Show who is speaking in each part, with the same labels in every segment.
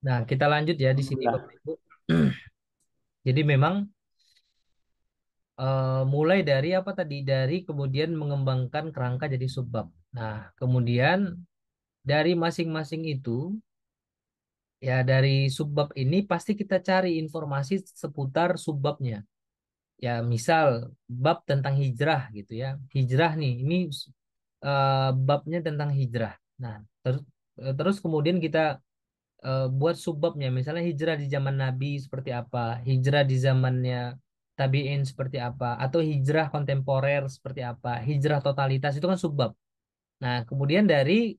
Speaker 1: Nah, kita lanjut ya di sini Bapak
Speaker 2: Alhamdulillah.
Speaker 1: Ibu. Jadi memang mulai dari apa tadi? Dari kemudian mengembangkan kerangka jadi subbab. Nah, kemudian dari masing-masing itu, ya dari subbab ini pasti kita cari informasi seputar subbabnya. Ya, misal bab tentang hijrah gitu ya. Hijrah nih, ini babnya tentang hijrah. Nah, terus kemudian kita buat subbabnya. Misalnya hijrah di zaman Nabi seperti apa, hijrah di zamannya tabi'in seperti apa, atau hijrah kontemporer seperti apa, hijrah totalitas itu kan subbab. Nah, kemudian dari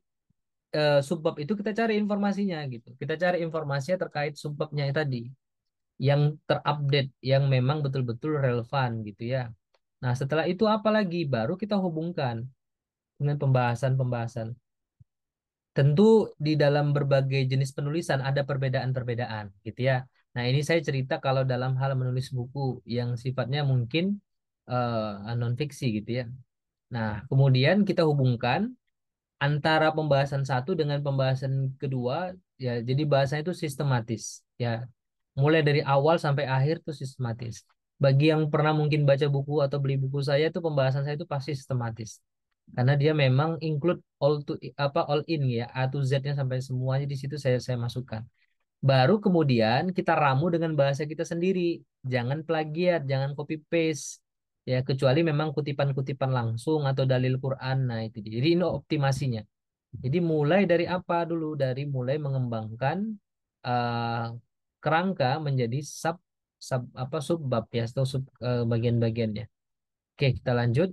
Speaker 1: subbab itu kita cari informasinya gitu. Kita cari informasinya terkait subbabnya tadi yang terupdate, yang memang betul-betul relevan gitu ya. Nah, setelah itu apa lagi? Baru kita hubungkan dengan pembahasan-pembahasan. Tentu di dalam berbagai jenis penulisan ada perbedaan-perbedaan gitu ya. Nah, ini saya cerita kalau dalam hal menulis buku yang sifatnya mungkin non fiksi gitu ya. Nah, kemudian kita hubungkan antara pembahasan satu dengan pembahasan kedua ya. Jadi bahasanya itu sistematis ya. Mulai dari awal sampai akhir itu sistematis. Bagi yang pernah mungkin baca buku atau beli buku saya itu pembahasan saya itu pasti sistematis. Karena dia memang include all in ya, A to Z-nya sampai semuanya di situ saya masukkan. Baru kemudian kita ramu dengan bahasa kita sendiri. Jangan plagiat, jangan copy paste. Ya, kecuali memang kutipan-kutipan langsung atau dalil Quran. Nah, itu dia. Jadi ini optimasinya. Jadi mulai dari apa dulu? Dari mulai mengembangkan eh, kerangka menjadi sub sub apa subbab ya atau sub bagian-bagiannya. Oke, kita lanjut.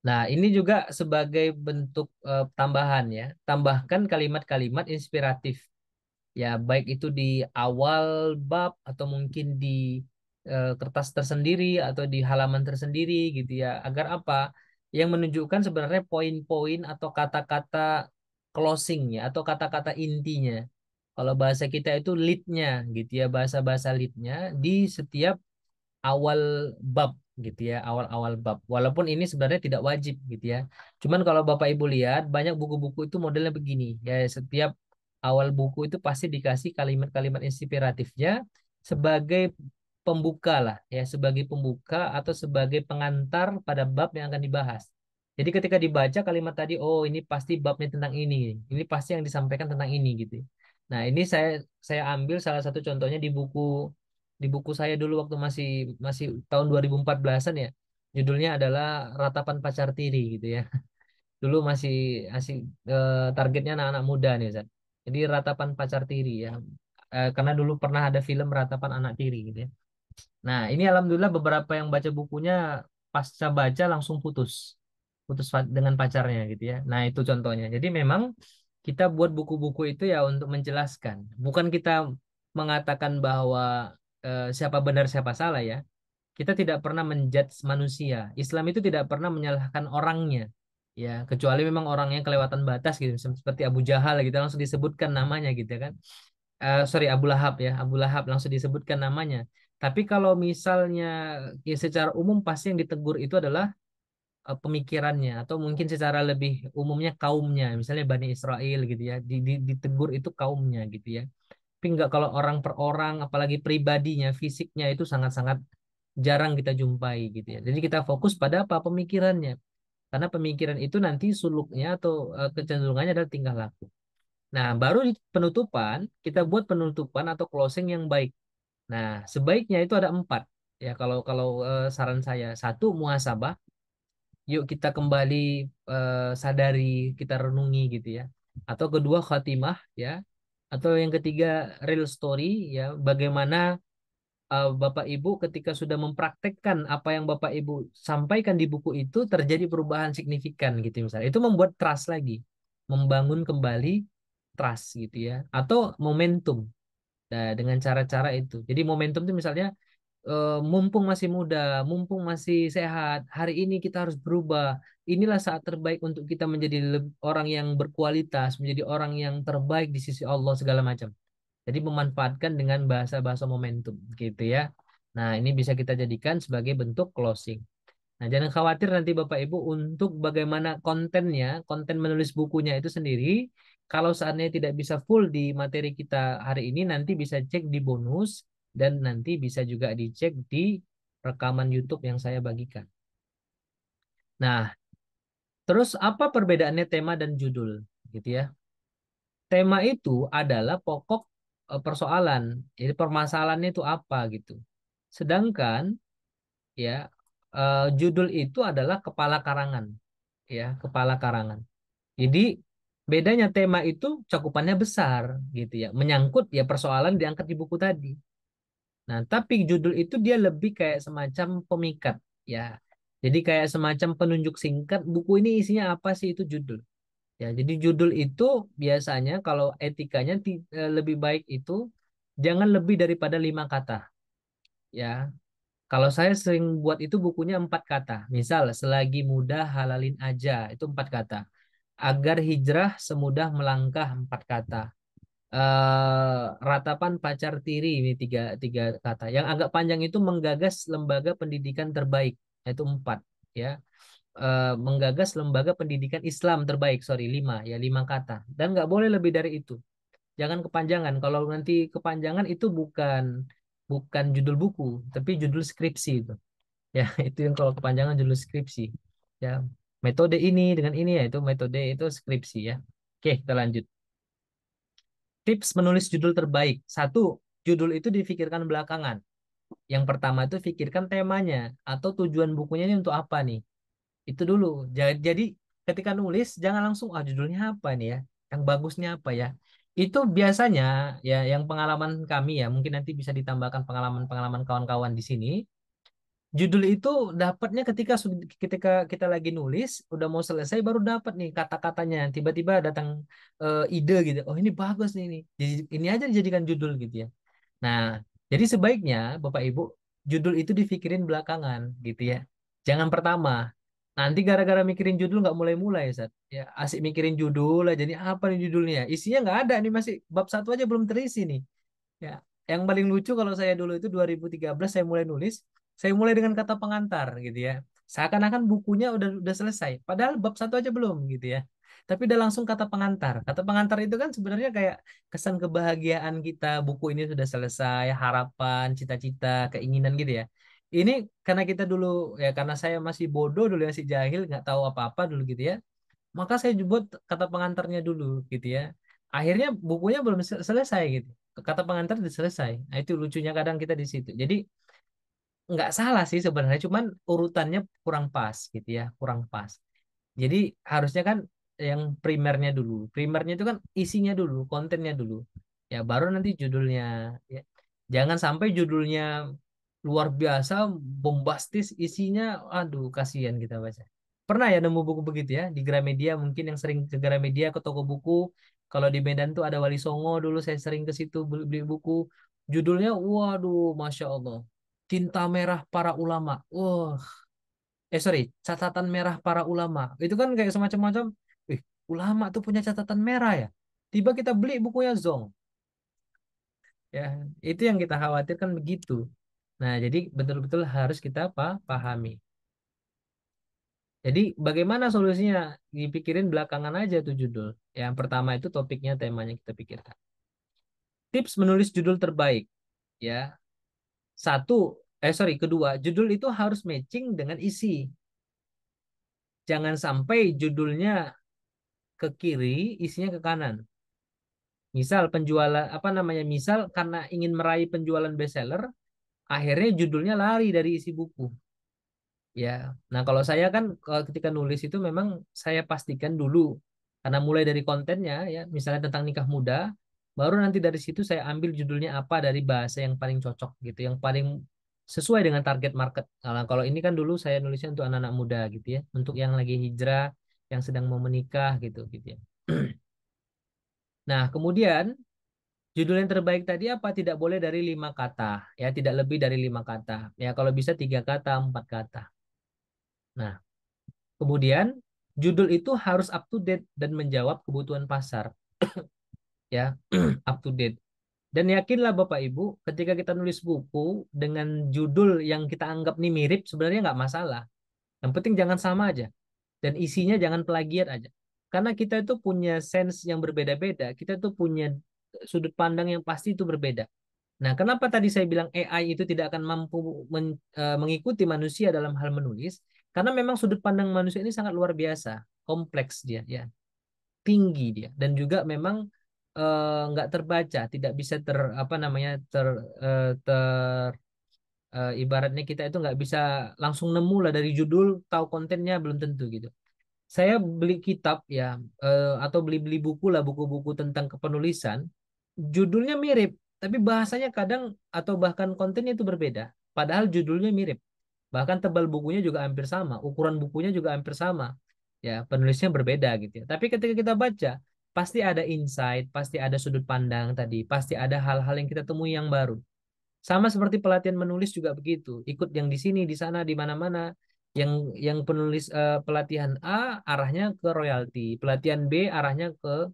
Speaker 1: Nah, ini juga sebagai bentuk tambahan ya. Tambahkan kalimat-kalimat inspiratif. Ya, baik itu di awal bab atau mungkin di kertas tersendiri atau di halaman tersendiri gitu ya. Agar apa? Yang menunjukkan sebenarnya poin-poin atau kata-kata closingnya atau kata-kata intinya. Kalau bahasa kita itu lead-nya gitu ya, bahasa-bahasa lead-nya di setiap awal bab gitu ya, awal-awal bab. Walaupun ini sebenarnya tidak wajib gitu ya. Cuman kalau Bapak Ibu lihat banyak buku-buku itu modelnya begini ya, setiap awal buku itu pasti dikasih kalimat-kalimat inspiratifnya sebagai pembuka lah ya, sebagai pembuka atau sebagai pengantar pada bab yang akan dibahas. Jadi ketika dibaca kalimat tadi, oh ini pasti babnya tentang ini pasti yang disampaikan tentang ini gitu. Nah ini saya ambil salah satu contohnya di buku saya dulu waktu masih masih tahun 2014-an ya. Judulnya adalah Ratapan Pacar Tiri gitu ya. Dulu masih targetnya anak-anak muda nih, Zat. Jadi Ratapan Pacar Tiri ya. Karena dulu pernah ada film Ratapan Anak Tiri gitu ya. Nah, ini alhamdulillah beberapa yang baca bukunya pasca baca langsung dengan pacarnya gitu ya. Nah, itu contohnya. Jadi memang kita buat buku-buku itu ya untuk menjelaskan, bukan kita mengatakan bahwa siapa benar siapa salah ya. Kita tidak pernah menjudge manusia. Islam itu tidak pernah menyalahkan orangnya. Ya, kecuali memang orangnya kelewatan batas gitu, seperti Abu Jahal gitu langsung disebutkan namanya gitu kan. Sorry, Abu Lahab ya, Abu Lahab langsung disebutkan namanya. Tapi kalau misalnya ya secara umum pasti yang ditegur itu adalah pemikirannya atau mungkin secara lebih umumnya kaumnya, misalnya Bani Israel gitu ya, ditegur itu kaumnya gitu ya. Tapi enggak kalau orang per orang, apalagi pribadinya, fisiknya itu sangat-sangat jarang kita jumpai gitu ya. Jadi kita fokus pada apa pemikirannya, karena pemikiran itu nanti suluknya atau kecenderungannya adalah tingkah laku. Nah, baru di penutupan, kita buat penutupan atau closing yang baik. Nah, sebaiknya itu ada empat. Ya, kalau kalau saran saya, satu muhasabah, yuk kita kembali sadari, kita renungi gitu ya. Atau kedua khatimah ya. Atau yang ketiga real story ya, bagaimana Bapak Ibu ketika sudah mempraktekkan apa yang Bapak Ibu sampaikan di buku itu terjadi perubahan signifikan gitu misalnya. Itu membuat trust lagi, membangun kembali trust gitu ya. Atau momentum. Nah, dengan cara-cara itu. Jadi momentum itu misalnya mumpung masih muda, mumpung masih sehat, hari ini kita harus berubah. Inilah saat terbaik untuk kita menjadi orang yang berkualitas, menjadi orang yang terbaik di sisi Allah segala macam. Jadi memanfaatkan dengan bahasa-bahasa momentum gitu ya. Nah, ini bisa kita jadikan sebagai bentuk closing. Nah, jangan khawatir nanti Bapak Ibu untuk bagaimana kontennya, konten menulis bukunya itu sendiri. Kalau seandainya tidak bisa full di materi kita hari ini, nanti bisa cek di bonus dan nanti bisa juga dicek di rekaman YouTube yang saya bagikan. Nah, terus apa perbedaannya tema dan judul, gitu ya? Tema itu adalah pokok persoalan, jadi permasalahannya itu apa gitu. Sedangkan ya judul itu adalah kepala karangan, ya kepala karangan. Jadi bedanya tema itu cakupannya besar gitu ya, menyangkut ya persoalan diangkat di buku tadi. Nah, tapi judul itu dia lebih kayak semacam pemikat ya. Jadi kayak semacam penunjuk singkat buku ini isinya apa sih itu judul. Ya, jadi judul itu biasanya kalau etikanya lebih baik itu jangan lebih daripada 5 kata. Ya, kalau saya sering buat itu bukunya 4 kata. Misal, selagi muda halalin aja itu 4 kata. Agar hijrah semudah melangkah 4 kata. Ratapan pacar tiri ini tiga kata. Yang agak panjang itu menggagas lembaga pendidikan terbaik, yaitu 4. Ya, menggagas lembaga pendidikan Islam terbaik, sorry 5 ya 5 kata. Dan nggak boleh lebih dari itu. Jangan kepanjangan. Kalau nanti kepanjangan itu bukan bukan judul buku, tapi judul skripsi itu. Ya, itu yang kalau kepanjangan judul skripsi. Ya, metode ini dengan ini ya itu metode itu skripsi ya. Oke, kita lanjut. Tips menulis judul terbaik. Satu, judul itu difikirkan belakangan. Yang pertama itu pikirkan temanya atau tujuan bukunya ini untuk apa nih. Itu dulu. Jadi ketika nulis jangan langsung judulnya apa nih ya, yang bagusnya apa ya. Itu biasanya ya yang pengalaman kami ya, mungkin nanti bisa ditambahkan pengalaman-pengalaman kawan-kawan di sini. Judul itu dapatnya ketika kita lagi nulis, udah mau selesai baru dapat nih kata-katanya. Tiba-tiba datang ide gitu. Oh, ini bagus nih ini. Jadi ini aja dijadikan judul gitu ya. Nah, jadi sebaiknya Bapak Ibu judul itu dipikirin belakangan gitu ya. Jangan pertama. Nanti gara-gara mikirin judul nggak mulai-mulai, Ustaz. Ya, asik mikirin judul aja nih apa nih judulnya? Isinya nggak ada nih masih bab 1 aja belum terisi nih. Ya, yang paling lucu kalau saya dulu itu 2013 saya mulai nulis, saya mulai dengan kata pengantar gitu ya. Seakan-akan bukunya udah selesai, padahal bab 1 aja belum gitu ya. Tapi udah langsung kata pengantar. Kata pengantar itu kan sebenarnya kayak kesan kebahagiaan kita, buku ini sudah selesai, harapan, cita-cita, keinginan gitu ya. Ini karena kita dulu ya karena saya masih bodoh dulu masih jahil, nggak tahu apa-apa dulu gitu ya. Maka saya buat kata pengantarnya dulu gitu ya. Akhirnya bukunya belum selesai gitu. Kata pengantar udah selesai. Nah, itu lucunya kadang kita di situ. Jadi nggak salah sih sebenarnya, cuman urutannya kurang pas gitu ya, kurang pas. Jadi harusnya kan yang primernya dulu. Primernya itu kan isinya dulu, kontennya dulu. Ya baru nanti judulnya. Ya. Jangan sampai judulnya luar biasa, bombastis, isinya, aduh kasihan kita baca. Pernah ya nemu buku begitu ya di Gramedia, mungkin yang sering ke Gramedia ke toko buku. Kalau di Medan tuh ada Wali Songo dulu saya sering ke situ beli buku. Judulnya, waduh, masya Allah, Tinta Merah Para Ulama. Wah, sorry, catatan merah para ulama. Itu kan kayak semacam-macam, ulama tuh punya catatan merah ya. Tiba kita beli bukunya Zong. Ya, itu yang kita khawatirkan begitu. Nah, jadi betul-betul harus kita pahami. Jadi bagaimana solusinya? Dipikirin belakangan aja tuh judul. Yang pertama itu topiknya, temanya kita pikirkan. Tips menulis judul terbaik. Ya, kedua, judul itu harus matching dengan isi. Jangan sampai judulnya ke kiri, isinya ke kanan. Misal penjualan apa namanya? Misal karena ingin meraih penjualan bestseller, akhirnya judulnya lari dari isi buku. Ya, nah kalau saya kan ketika nulis itu memang saya pastikan dulu karena mulai dari kontennya ya, misalnya tentang nikah muda, baru nanti dari situ saya ambil judulnya apa dari bahasa yang paling cocok gitu, yang paling sesuai dengan target market. Nah, kalau ini kan dulu saya nulisnya untuk anak-anak muda gitu ya, untuk yang lagi hijrah, yang sedang mau menikah gitu ya. Nah, kemudian judul yang terbaik tadi apa? Tidak boleh dari 5 kata, ya tidak lebih dari 5 kata. Ya kalau bisa 3 kata, 4 kata. Nah, kemudian judul itu harus up to date dan menjawab kebutuhan pasar, ya up to date. Dan yakinlah Bapak Ibu, ketika kita nulis buku dengan judul yang kita anggap nih mirip, sebenarnya nggak masalah. Yang penting jangan sama aja dan isinya jangan plagiat aja. Karena kita itu punya sense yang berbeda-beda, kita itu punya sudut pandang yang pasti itu berbeda. Nah, kenapa tadi saya bilang AI itu tidak akan mampu mengikuti manusia dalam hal menulis? Karena memang sudut pandang manusia ini sangat luar biasa, kompleks dia, ya, tinggi dia, dan juga memang nggak terbaca, tidak bisa apa namanya ibaratnya kita itu nggak bisa langsung nemu lah dari judul tahu kontennya belum tentu gitu. Saya beli kitab ya, atau beli-beli buku lah, buku-buku tentang kepenulisan, judulnya mirip, tapi bahasanya kadang atau bahkan kontennya itu berbeda. Padahal judulnya mirip. Bahkan tebal bukunya juga hampir sama, ukuran bukunya juga hampir sama. Ya, penulisnya berbeda gitu ya. Tapi ketika kita baca, pasti ada insight, pasti ada sudut pandang tadi, pasti ada hal-hal yang kita temui yang baru. Sama seperti pelatihan menulis juga begitu. Ikut yang di sini, di sana, di mana-mana. Yang penulis pelatihan A arahnya ke royalti, pelatihan B arahnya ke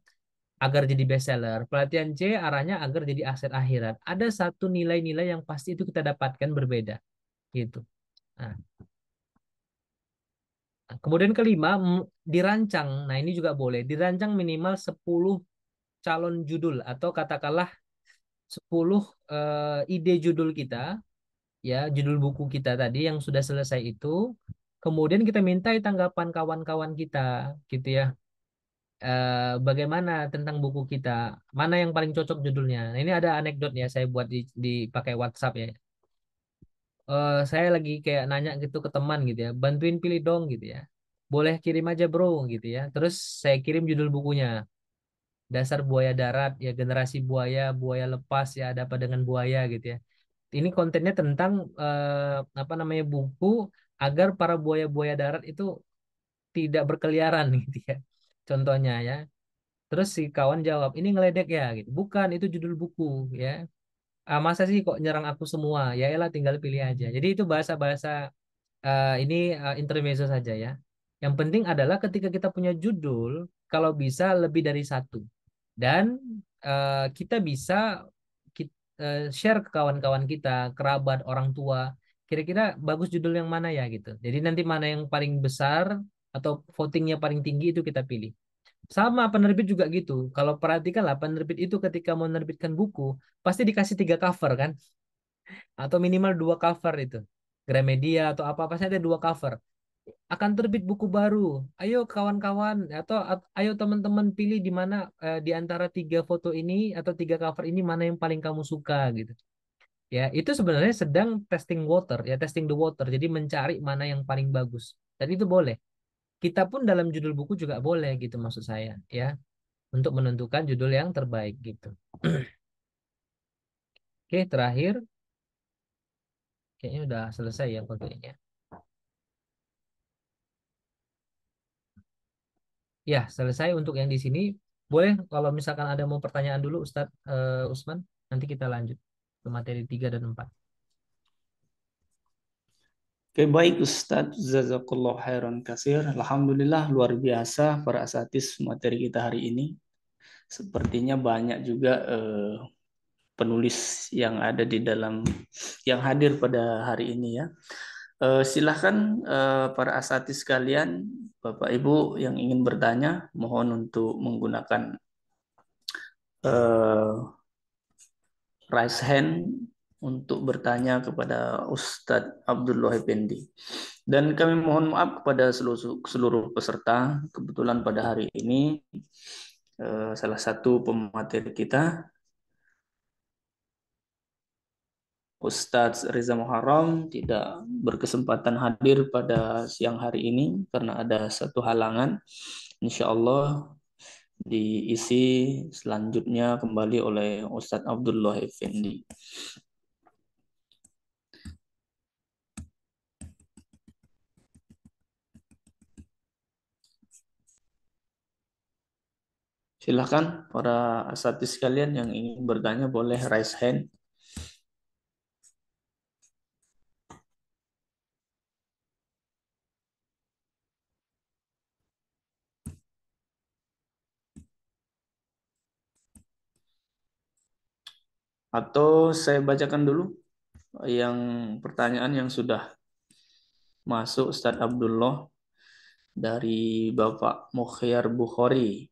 Speaker 1: agar jadi bestseller, pelatihan C arahnya agar jadi aset akhirat. Ada satu nilai-nilai yang pasti itu kita dapatkan berbeda gitu. Nah, kemudian kelima, dirancang. Nah, ini juga boleh. Dirancang minimal 10 calon judul atau katakanlah 10 ide judul kita, ya, judul buku kita tadi yang sudah selesai itu. Kemudian kita mintai tanggapan kawan-kawan kita, gitu ya. Bagaimana tentang buku kita? Mana yang paling cocok judulnya? Nah, ini ada anekdot ya, saya buat di pakai WhatsApp ya. Saya lagi kayak nanya gitu ke teman gitu ya, bantuin pilih dong gitu ya. Boleh kirim aja bro gitu ya. Terus saya kirim judul bukunya. Dasar Buaya Darat ya, generasi buaya, buaya lepas ya, ada apa dengan buaya gitu ya. Ini kontennya tentang apa namanya, buku agar para buaya-buaya darat itu tidak berkeliaran gitu ya. Contohnya ya. Terus si kawan jawab, ini ngeledek ya gitu. Bukan, itu judul buku ya. Ah, masa sih kok nyerang aku semua? Ya elah, tinggal pilih aja. Jadi itu bahasa-bahasa ini intermezzo saja ya. Yang penting adalah ketika kita punya judul, kalau bisa lebih dari satu. Dan kita bisa share ke kawan-kawan kita, kerabat, orang tua. Kira-kira bagus judul yang mana ya gitu. Jadi nanti mana yang paling besar atau votingnya paling tinggi itu kita pilih. Sama penerbit juga gitu. Kalau perhatikan lah, penerbit itu ketika mau menerbitkan buku, pasti dikasih 3 cover kan? Atau minimal 2 cover itu. Gramedia atau apa, pasti ada 2 cover. Akan terbit buku baru. Ayo kawan-kawan atau ayo teman-teman pilih di mana di antara 3 foto ini atau 3 cover ini mana yang paling kamu suka gitu. Ya, itu sebenarnya sedang testing water ya, testing the water. Jadi mencari mana yang paling bagus. Dan itu boleh. Kita pun dalam judul buku juga boleh gitu maksud saya ya, untuk menentukan judul yang terbaik gitu. Oke, terakhir kayaknya udah selesai ya fotonya. Ya, selesai untuk yang di sini. Boleh kalau misalkan ada mau pertanyaan dulu Ustadz Usman, nanti kita lanjut ke materi 3 dan 4.
Speaker 2: Oke, baik Ustadz, jazakallah khairan kasir. Alhamdulillah luar biasa para asatis materi kita hari ini. Sepertinya banyak juga penulis yang ada di dalam yang hadir pada hari ini ya. Silahkan para asatis sekalian, Bapak Ibu yang ingin bertanya, mohon untuk menggunakan eh, raise hand untuk bertanya kepada Ustadz Abdullah Effendi. Dan kami mohon maaf kepada seluruh peserta. Kebetulan pada hari ini salah satu pemateri kita, Ustadz Reza Muharram, tidak berkesempatan hadir pada siang hari ini karena ada satu halangan. Insya Allah diisi selanjutnya kembali oleh Ustadz Abdullah Effendi. Silakan para asatidz sekalian yang ingin bertanya boleh raise hand. Atau saya bacakan dulu yang pertanyaan yang sudah masuk Ustadz Abdullah dari Bapak Mukhyar Bukhari.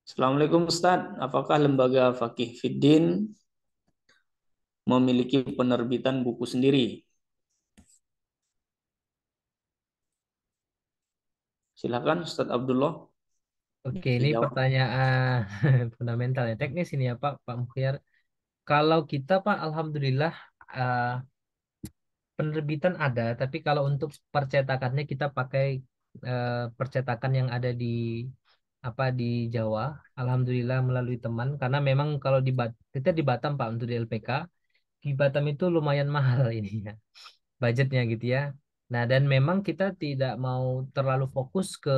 Speaker 2: Assalamualaikum Ustadz, apakah lembaga Fakih Fiddin memiliki penerbitan buku sendiri? Silakan Ustadz Abdullah
Speaker 1: Oke, ini
Speaker 2: dijawab.
Speaker 1: pertanyaan fundamental ya, teknis ini ya Pak, Pak Mukhyar. Kalau kita Pak, Alhamdulillah eh, penerbitan ada, tapi kalau untuk percetakannya kita pakai percetakan yang ada di di Jawa. Alhamdulillah melalui teman, karena memang kalau kita di Batam Pak untuk di LPK, di Batam itu lumayan mahal ini ya, budgetnya gitu ya. Nah, dan memang kita tidak mau terlalu fokus ke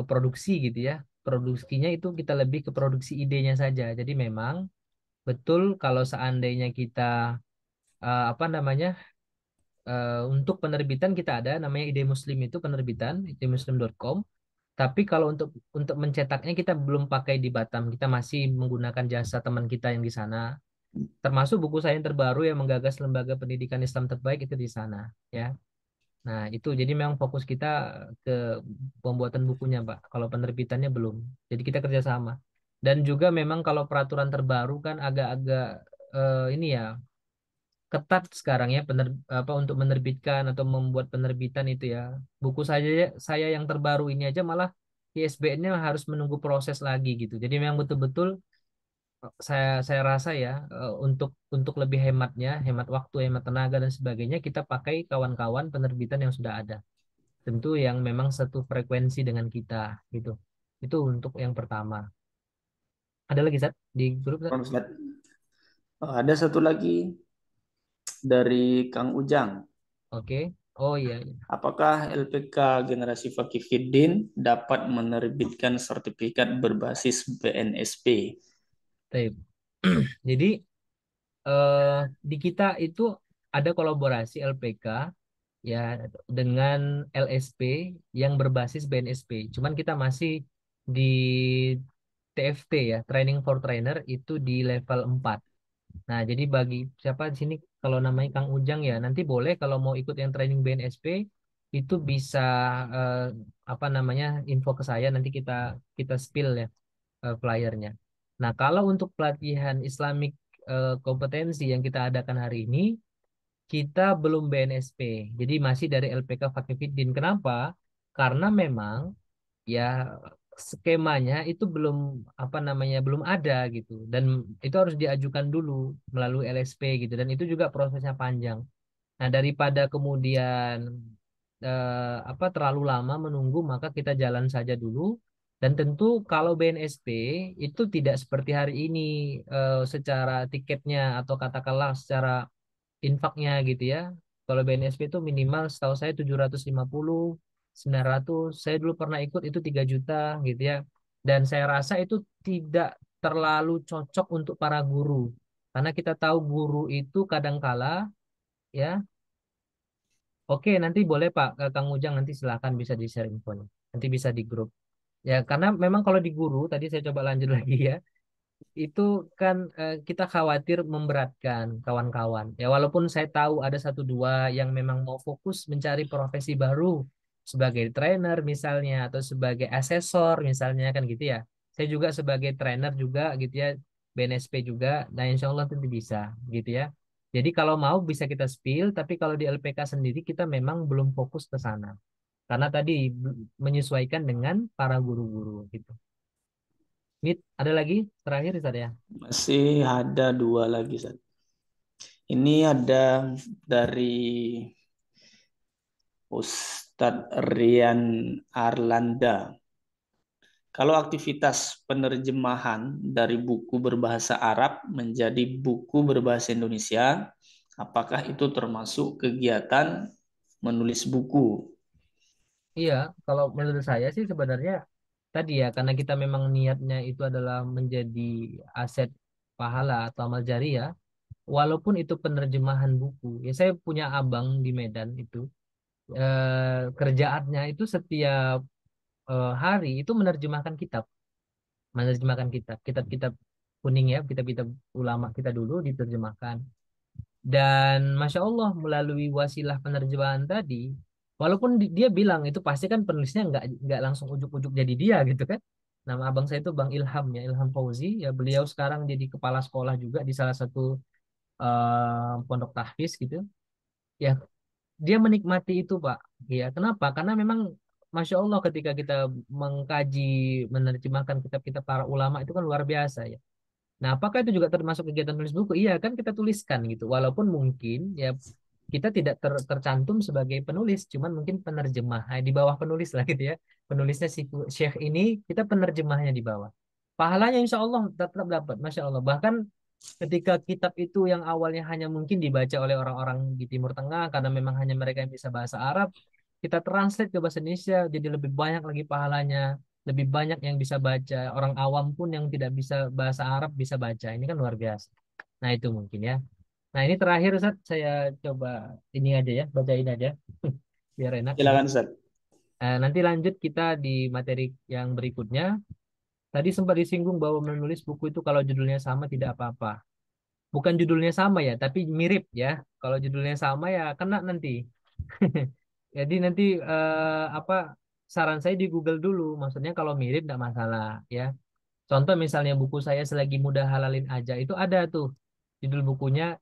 Speaker 1: produksi gitu ya. Produksinya itu kita lebih ke produksi idenya saja. Jadi memang betul kalau seandainya kita untuk penerbitan kita ada namanya Ide Muslim, itu penerbitan idemuslim.com. Tapi kalau untuk mencetaknya kita belum pakai di Batam. Kita masih menggunakan jasa teman kita yang di sana. Termasuk buku saya yang terbaru yang menggagas lembaga pendidikan Islam terbaik itu di sana ya. Nah, itu jadi memang fokus kita ke pembuatan bukunya, Pak. Kalau penerbitannya belum. Jadi kita kerjasama. Dan juga memang kalau peraturan terbaru kan agak-agak ini ya ketat sekarang ya untuk menerbitkan atau membuat penerbitan itu ya. Buku saya yang terbaru ini aja malah ISBN-nya harus menunggu proses lagi gitu. Jadi memang betul-betul saya rasa ya untuk lebih hemat waktu, hemat tenaga dan sebagainya kita pakai kawan-kawan penerbitan yang sudah ada. Tentu yang memang satu frekuensi dengan kita gitu. Itu untuk yang pertama. Ada lagi Sat di grup Sat?
Speaker 2: Ada satu lagi dari Kang Ujang.
Speaker 1: Oke. Oh iya, iya.
Speaker 2: Apakah LPK Generasi Fakih Fiddin dapat menerbitkan sertifikat berbasis BNSP?
Speaker 1: Baik. Jadi eh, di kita itu ada kolaborasi LPK ya dengan LSP yang berbasis BNSP. Cuman kita masih di TFT ya, Training for Trainer itu di level 4. Nah, jadi bagi siapa di sini kalau namanya Kang Ujang ya, nanti boleh kalau mau ikut yang training BNSP itu bisa eh, info ke saya nanti kita kita spill ya flyernya. Nah, kalau untuk pelatihan Islamic kompetensi yang kita adakan hari ini, kita belum BNSP. Jadi masih dari LPK Fakifidin. Kenapa? Karena memang ya skemanya itu belum ada gitu, dan itu harus diajukan dulu melalui LSP gitu, dan itu juga prosesnya panjang. Nah, daripada kemudian terlalu lama menunggu, maka kita jalan saja dulu. Dan tentu kalau BNSP itu tidak seperti hari ini secara tiketnya atau katakanlah secara infaknya gitu ya. Kalau BNSP itu minimal setahu saya 750, 900. Saya dulu pernah ikut itu 3 juta gitu ya. Dan saya rasa itu tidak terlalu cocok untuk para guru. Karena kita tahu guru itu kadangkala ya. Oke, nanti boleh Pak Kang Ujang, nanti silakan bisa di-share infonya. Nanti bisa di grup. Ya, karena memang kalau di guru tadi saya coba lanjut lagi ya, itu kan kita khawatir memberatkan kawan-kawan. Ya, walaupun saya tahu ada satu dua yang memang mau fokus mencari profesi baru sebagai trainer misalnya atau sebagai asesor misalnya kan gitu ya. Saya juga sebagai trainer juga gitu ya, BNSP juga. Nah, insya Allah tentu bisa gitu ya. Jadi kalau mau bisa kita spill, tapi kalau di LPK sendiri kita memang belum fokus ke sana. Karena tadi menyesuaikan dengan para guru-guru gitu. Ini ada lagi terakhir Ustaz ya.
Speaker 2: Masih ada dua lagi, Ustaz. Ini ada dari Ustadz Rian Arlanda. Kalau aktivitas penerjemahan dari buku berbahasa Arab menjadi buku berbahasa Indonesia, apakah itu termasuk kegiatan menulis buku?
Speaker 1: Iya, kalau menurut saya sih sebenarnya tadi ya, karena kita memang niatnya itu adalah menjadi aset pahala atau amal jariah, walaupun itu penerjemahan buku. Ya saya punya abang di Medan itu, kerjaannya itu setiap hari itu menerjemahkan kitab-kitab kuning ya, kitab-kitab ulama kita dulu diterjemahkan. Dan Masya Allah melalui wasilah penerjemahan tadi, walaupun dia bilang itu pasti kan penulisnya nggak langsung ujuk-ujuk jadi dia gitu kan. Nama abang saya itu Bang Ilham ya, Ilham Fauzi. Ya beliau sekarang jadi kepala sekolah juga di salah satu pondok tahfiz gitu. Ya dia menikmati itu Pak. Ya kenapa? Karena memang Masya Allah ketika kita mengkaji, menerjemahkan kitab-kitab para ulama itu kan luar biasa ya. Nah, apakah itu juga termasuk kegiatan tulis buku? Iya, kan kita tuliskan gitu. Walaupun mungkin ya kita tidak tercantum sebagai penulis, cuman mungkin penerjemah. Di bawah penulis lah gitu ya. Penulisnya si Syekh ini, kita penerjemahnya di bawah. Pahalanya insya Allah tetap dapat, Masya Allah. Bahkan ketika kitab itu yang awalnya hanya mungkin dibaca oleh orang-orang di Timur Tengah, karena memang hanya mereka yang bisa bahasa Arab, kita translate ke bahasa Indonesia, jadi lebih banyak lagi pahalanya, lebih banyak yang bisa baca. Orang awam pun yang tidak bisa bahasa Arab bisa baca. Ini kan luar biasa. Nah, itu mungkin ya. Nah, ini terakhir Ustaz, saya coba ini aja ya, bacain aja biar enak ini.
Speaker 2: Silakan Ustaz.
Speaker 1: Nanti lanjut kita di materi yang berikutnya. Tadi sempat disinggung bahwa menulis buku itu kalau judulnya sama tidak apa-apa. Bukan judulnya sama ya, tapi mirip ya. Kalau judulnya sama ya kena nanti. Jadi nanti apa saran saya di Google dulu. Maksudnya kalau mirip tidak masalah ya. Contoh misalnya buku saya Selagi Mudah Halalin Aja itu ada tuh judul bukunya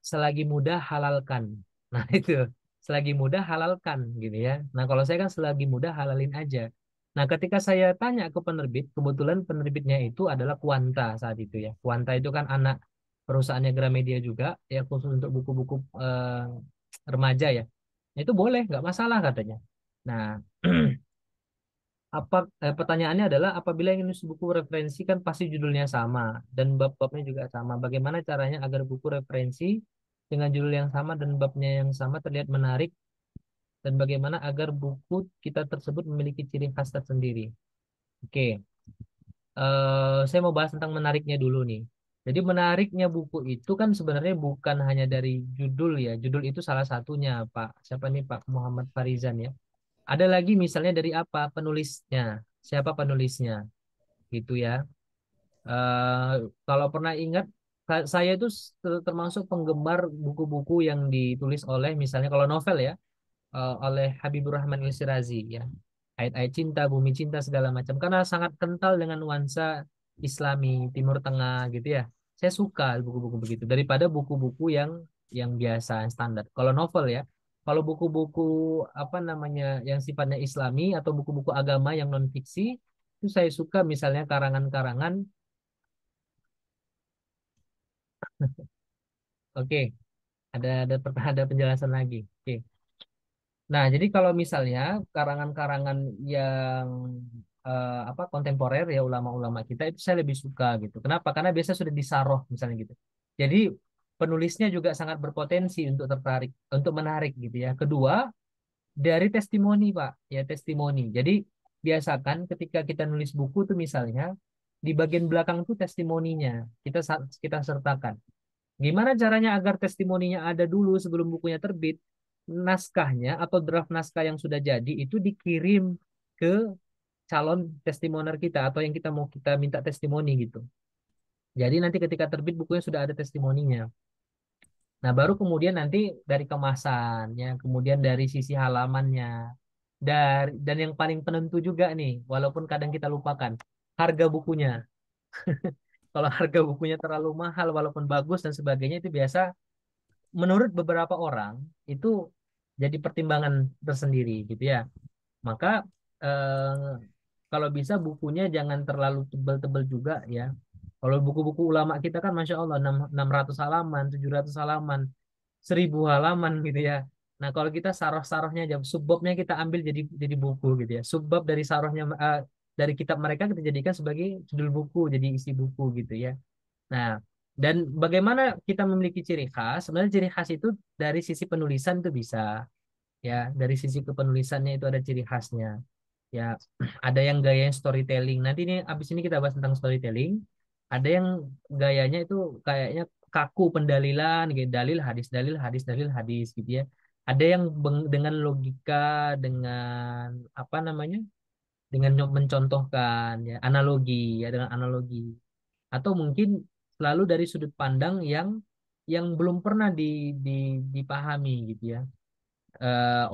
Speaker 1: Selagi Mudah Halalkan. Nah itu selagi mudah halalkan gitu ya. Nah kalau saya kan selagi mudah halalin aja. Nah ketika saya tanya ke penerbit, kebetulan penerbitnya itu adalah Kuanta saat itu ya. Kuanta itu kan anak perusahaannya Gramedia juga ya khusus untuk buku-buku remaja ya. Itu boleh, nggak masalah katanya. Nah, pertanyaannya adalah apabila ingin menulis buku referensi kan pasti judulnya sama dan bab-babnya juga sama. Bagaimana caranya agar buku referensi dengan judul yang sama dan babnya yang sama terlihat menarik dan bagaimana agar buku kita tersebut memiliki ciri khas tersendiri? Oke, saya mau bahas tentang menariknya dulu nih. Jadi menariknya buku itu kan sebenarnya bukan hanya dari judul ya. Judul itu salah satunya, Pak. Siapa nih Pak Muhammad Farizan ya? Ada lagi misalnya dari apa? Penulisnya. Siapa penulisnya? Gitu ya. Eh, Kalau pernah ingat, saya itu termasuk penggemar buku-buku yang ditulis oleh misalnya kalau novel ya, oleh Habibur Rahman Al-Shirazi ya. Ayat-ayat cinta, bumi cinta segala macam karena sangat kental dengan nuansa Islami, Timur Tengah gitu ya. Saya suka buku-buku begitu daripada buku-buku yang biasa, yang standar. Kalau novel ya, kalau buku-buku apa namanya yang sifatnya Islami atau buku-buku agama yang non fiksi itu saya suka misalnya karangan-karangan. Oke, ada penjelasan lagi. Oke. Nah, jadi kalau misalnya karangan-karangan yang apa kontemporer ya ulama-ulama kita itu saya lebih suka gitu. Kenapa? Karena biasa sudah disaroh misalnya gitu. Jadi penulisnya juga sangat berpotensi untuk tertarik, untuk menarik gitu ya. Kedua, dari testimoni, Pak, ya testimoni. Jadi biasakan ketika kita nulis buku tuh misalnya di bagian belakang tuh testimoninya kita sertakan. Gimana caranya agar testimoninya ada dulu sebelum bukunya terbit? Naskahnya atau draft naskah yang sudah jadi itu dikirim ke calon testimoner kita atau yang kita minta testimoni gitu. Jadi nanti ketika terbit bukunya sudah ada testimoninya. Nah, baru kemudian nanti dari kemasannya, kemudian dari sisi halamannya, dan yang paling penentu juga nih, walaupun kadang kita lupakan, harga bukunya. Kalau harga bukunya terlalu mahal walaupun bagus dan sebagainya itu biasa menurut beberapa orang itu jadi pertimbangan tersendiri gitu ya. Maka eh, kalau bisa bukunya jangan terlalu tebal-tebal juga ya. Kalau buku-buku ulama kita kan Masya Allah 600 halaman, 700 halaman, 1000 halaman gitu ya. Nah kalau kita saroh-sarohnya aja, subbabnya kita ambil jadi buku gitu ya. Subbab dari sarohnya dari kitab mereka kita jadikan sebagai judul buku, jadi isi buku gitu ya. Nah, dan bagaimana kita memiliki ciri khas? Sebenarnya ciri khas itu dari sisi penulisan itu bisa, ya. Dari sisi kepenulisannya itu ada ciri khasnya. Ya, ada yang gaya storytelling. Nanti ini abis ini kita bahas tentang storytelling. Ada yang gayanya itu kayaknya kaku pendalilan, gitu. Dalil, hadis, dalil, hadis, gitu ya. Ada yang dengan logika, dengan apa namanya, dengan mencontohkan, ya, analogi, ya, dengan analogi atau mungkin selalu dari sudut pandang yang belum pernah dipahami gitu ya,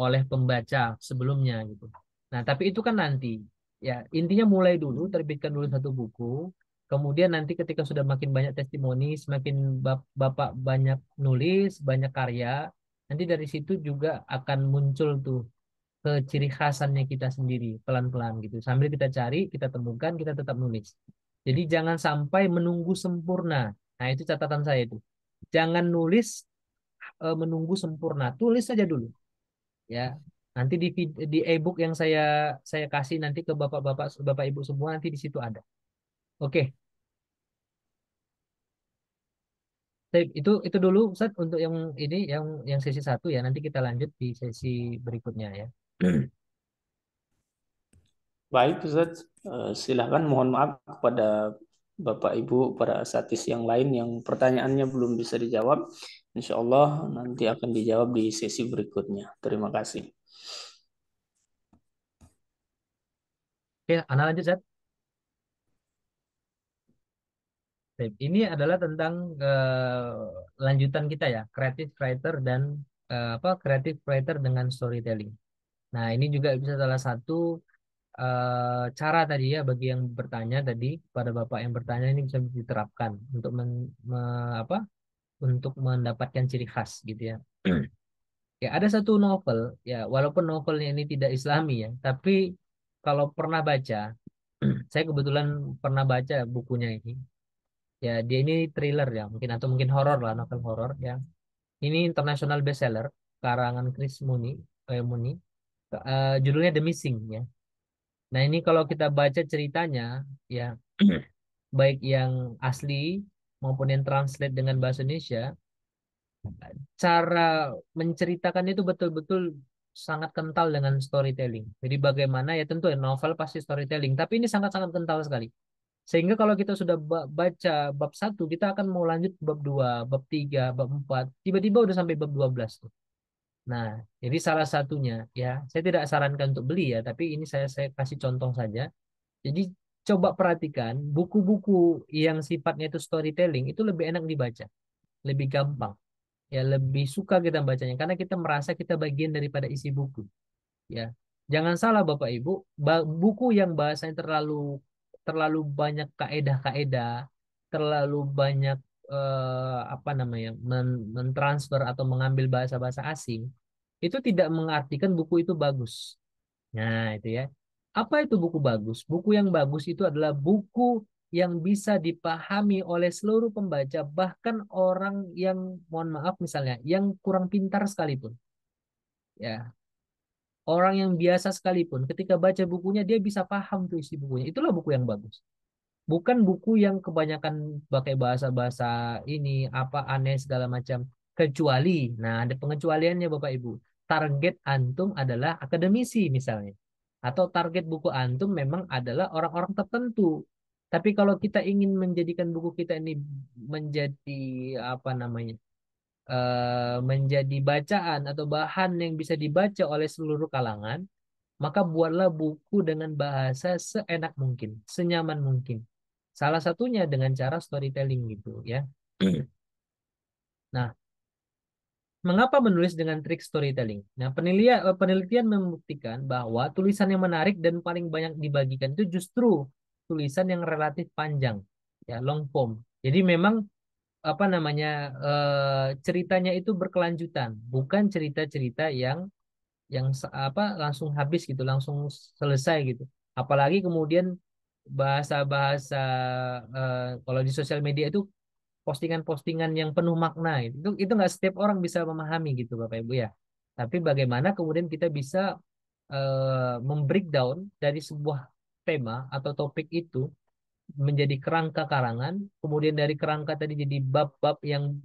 Speaker 1: oleh pembaca sebelumnya gitu. Nah, tapi itu kan nanti ya intinya mulai dulu, terbitkan dulu satu buku, kemudian nanti ketika sudah makin banyak testimoni, semakin Bapak banyak nulis, banyak karya, nanti dari situ juga akan muncul tuh ke ciri khasannya kita sendiri pelan-pelan gitu. Sambil kita cari, kita temukan, kita tetap nulis. Jadi jangan sampai menunggu sempurna. Nah, itu catatan saya itu. Jangan nulis menunggu sempurna. Tulis saja dulu ya. Nanti di e-book yang saya kasih nanti ke Bapak-bapak Bapak Ibu semua nanti di situ ada. Oke. Itu dulu Ustaz untuk yang ini yang sesi satu ya. Nanti kita lanjut di sesi berikutnya ya.
Speaker 2: Baik, Ustaz. Silakan mohon maaf kepada Bapak Ibu para satis yang lain yang pertanyaannya belum bisa dijawab. Insya Allah nanti akan dijawab di sesi berikutnya. Terima kasih.
Speaker 1: Oke, Ana lanjut Ustaz. Baik, ini adalah tentang lanjutan kita ya, creative writer dan creative writer dengan storytelling. Nah, ini juga bisa salah satu cara tadi ya bagi yang bertanya tadi pada Bapak yang bertanya ini bisa diterapkan untuk untuk mendapatkan ciri khas gitu ya. Ya, ada satu novel ya, walaupun novelnya ini tidak Islami ya, tapi kalau pernah baca, saya kebetulan pernah baca bukunya ini. Ya, dia ini thriller ya, mungkin atau mungkin horor lah, novel horor ya. Ini international bestseller karangan Chris Muni. Judulnya The Missing ya. Nah, ini kalau kita baca ceritanya ya, baik yang asli maupun yang translate dengan bahasa Indonesia, cara menceritakan itu betul-betul sangat kental dengan storytelling. Jadi bagaimana ya tentu ya novel pasti storytelling, tapi ini sangat-sangat kental sekali. Sehingga kalau kita sudah baca bab satu, kita akan mau lanjut bab 2, bab 3, bab 4, tiba-tiba udah sampai bab 12 tuh. Nah, jadi salah satunya ya, saya tidak sarankan untuk beli ya, tapi ini saya kasih contoh saja. Jadi coba perhatikan buku-buku yang sifatnya itu storytelling itu lebih enak dibaca, lebih gampang. Ya lebih suka kita bacanya karena kita merasa kita bagian daripada isi buku. Ya, jangan salah Bapak Ibu, buku yang bahasanya terlalu terlalu banyak kaedah-kaedah, terlalu banyak apa namanya mentransfer atau mengambil bahasa-bahasa asing, itu tidak mengartikan buku itu bagus. Nah, itu ya. Apa itu buku bagus? Buku yang bagus itu adalah buku yang bisa dipahami oleh seluruh pembaca, bahkan orang yang, mohon maaf misalnya, yang kurang pintar sekalipun. Ya, orang yang biasa sekalipun, ketika baca bukunya, dia bisa paham tuh isi bukunya. Itulah buku yang bagus. Bukan buku yang kebanyakan pakai bahasa-bahasa ini, apa aneh segala macam. Kecuali, nah ada pengecualiannya Bapak Ibu. Target antum adalah akademisi misalnya. Atau target buku antum memang adalah orang-orang tertentu. Tapi kalau kita ingin menjadikan buku kita ini menjadi apa namanya, menjadi bacaan atau bahan yang bisa dibaca oleh seluruh kalangan, maka buatlah buku dengan bahasa seenak mungkin, senyaman mungkin. Salah satunya dengan cara storytelling gitu ya. Nah, mengapa menulis dengan trik storytelling? Nah, penelitian membuktikan bahwa tulisan yang menarik dan paling banyak dibagikan itu justru tulisan yang relatif panjang, ya, long form. Jadi memang apa namanya ceritanya itu berkelanjutan, bukan cerita-cerita yang langsung habis gitu, langsung selesai gitu. Apalagi kemudian bahasa-bahasa kalau di sosial media itu postingan-postingan yang penuh makna itu nggak setiap orang bisa memahami gitu Bapak Ibu ya. Tapi bagaimana kemudian kita bisa membreakdown dari sebuah tema atau topik itu menjadi kerangka karangan, kemudian dari kerangka tadi jadi bab-bab yang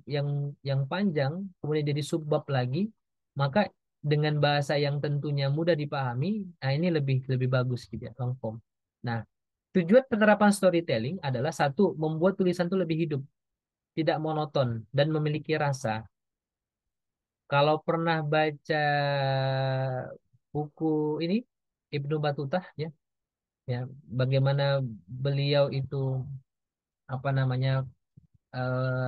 Speaker 1: panjang, kemudian jadi subbab lagi, maka dengan bahasa yang tentunya mudah dipahami, nah ini lebih lebih bagus gitu ya, long form. Nah, tujuan penerapan storytelling adalah satu, membuat tulisan itu lebih hidup, tidak monoton dan memiliki rasa. Kalau pernah baca buku ini Ibnu Batutah ya, ya bagaimana beliau itu apa namanya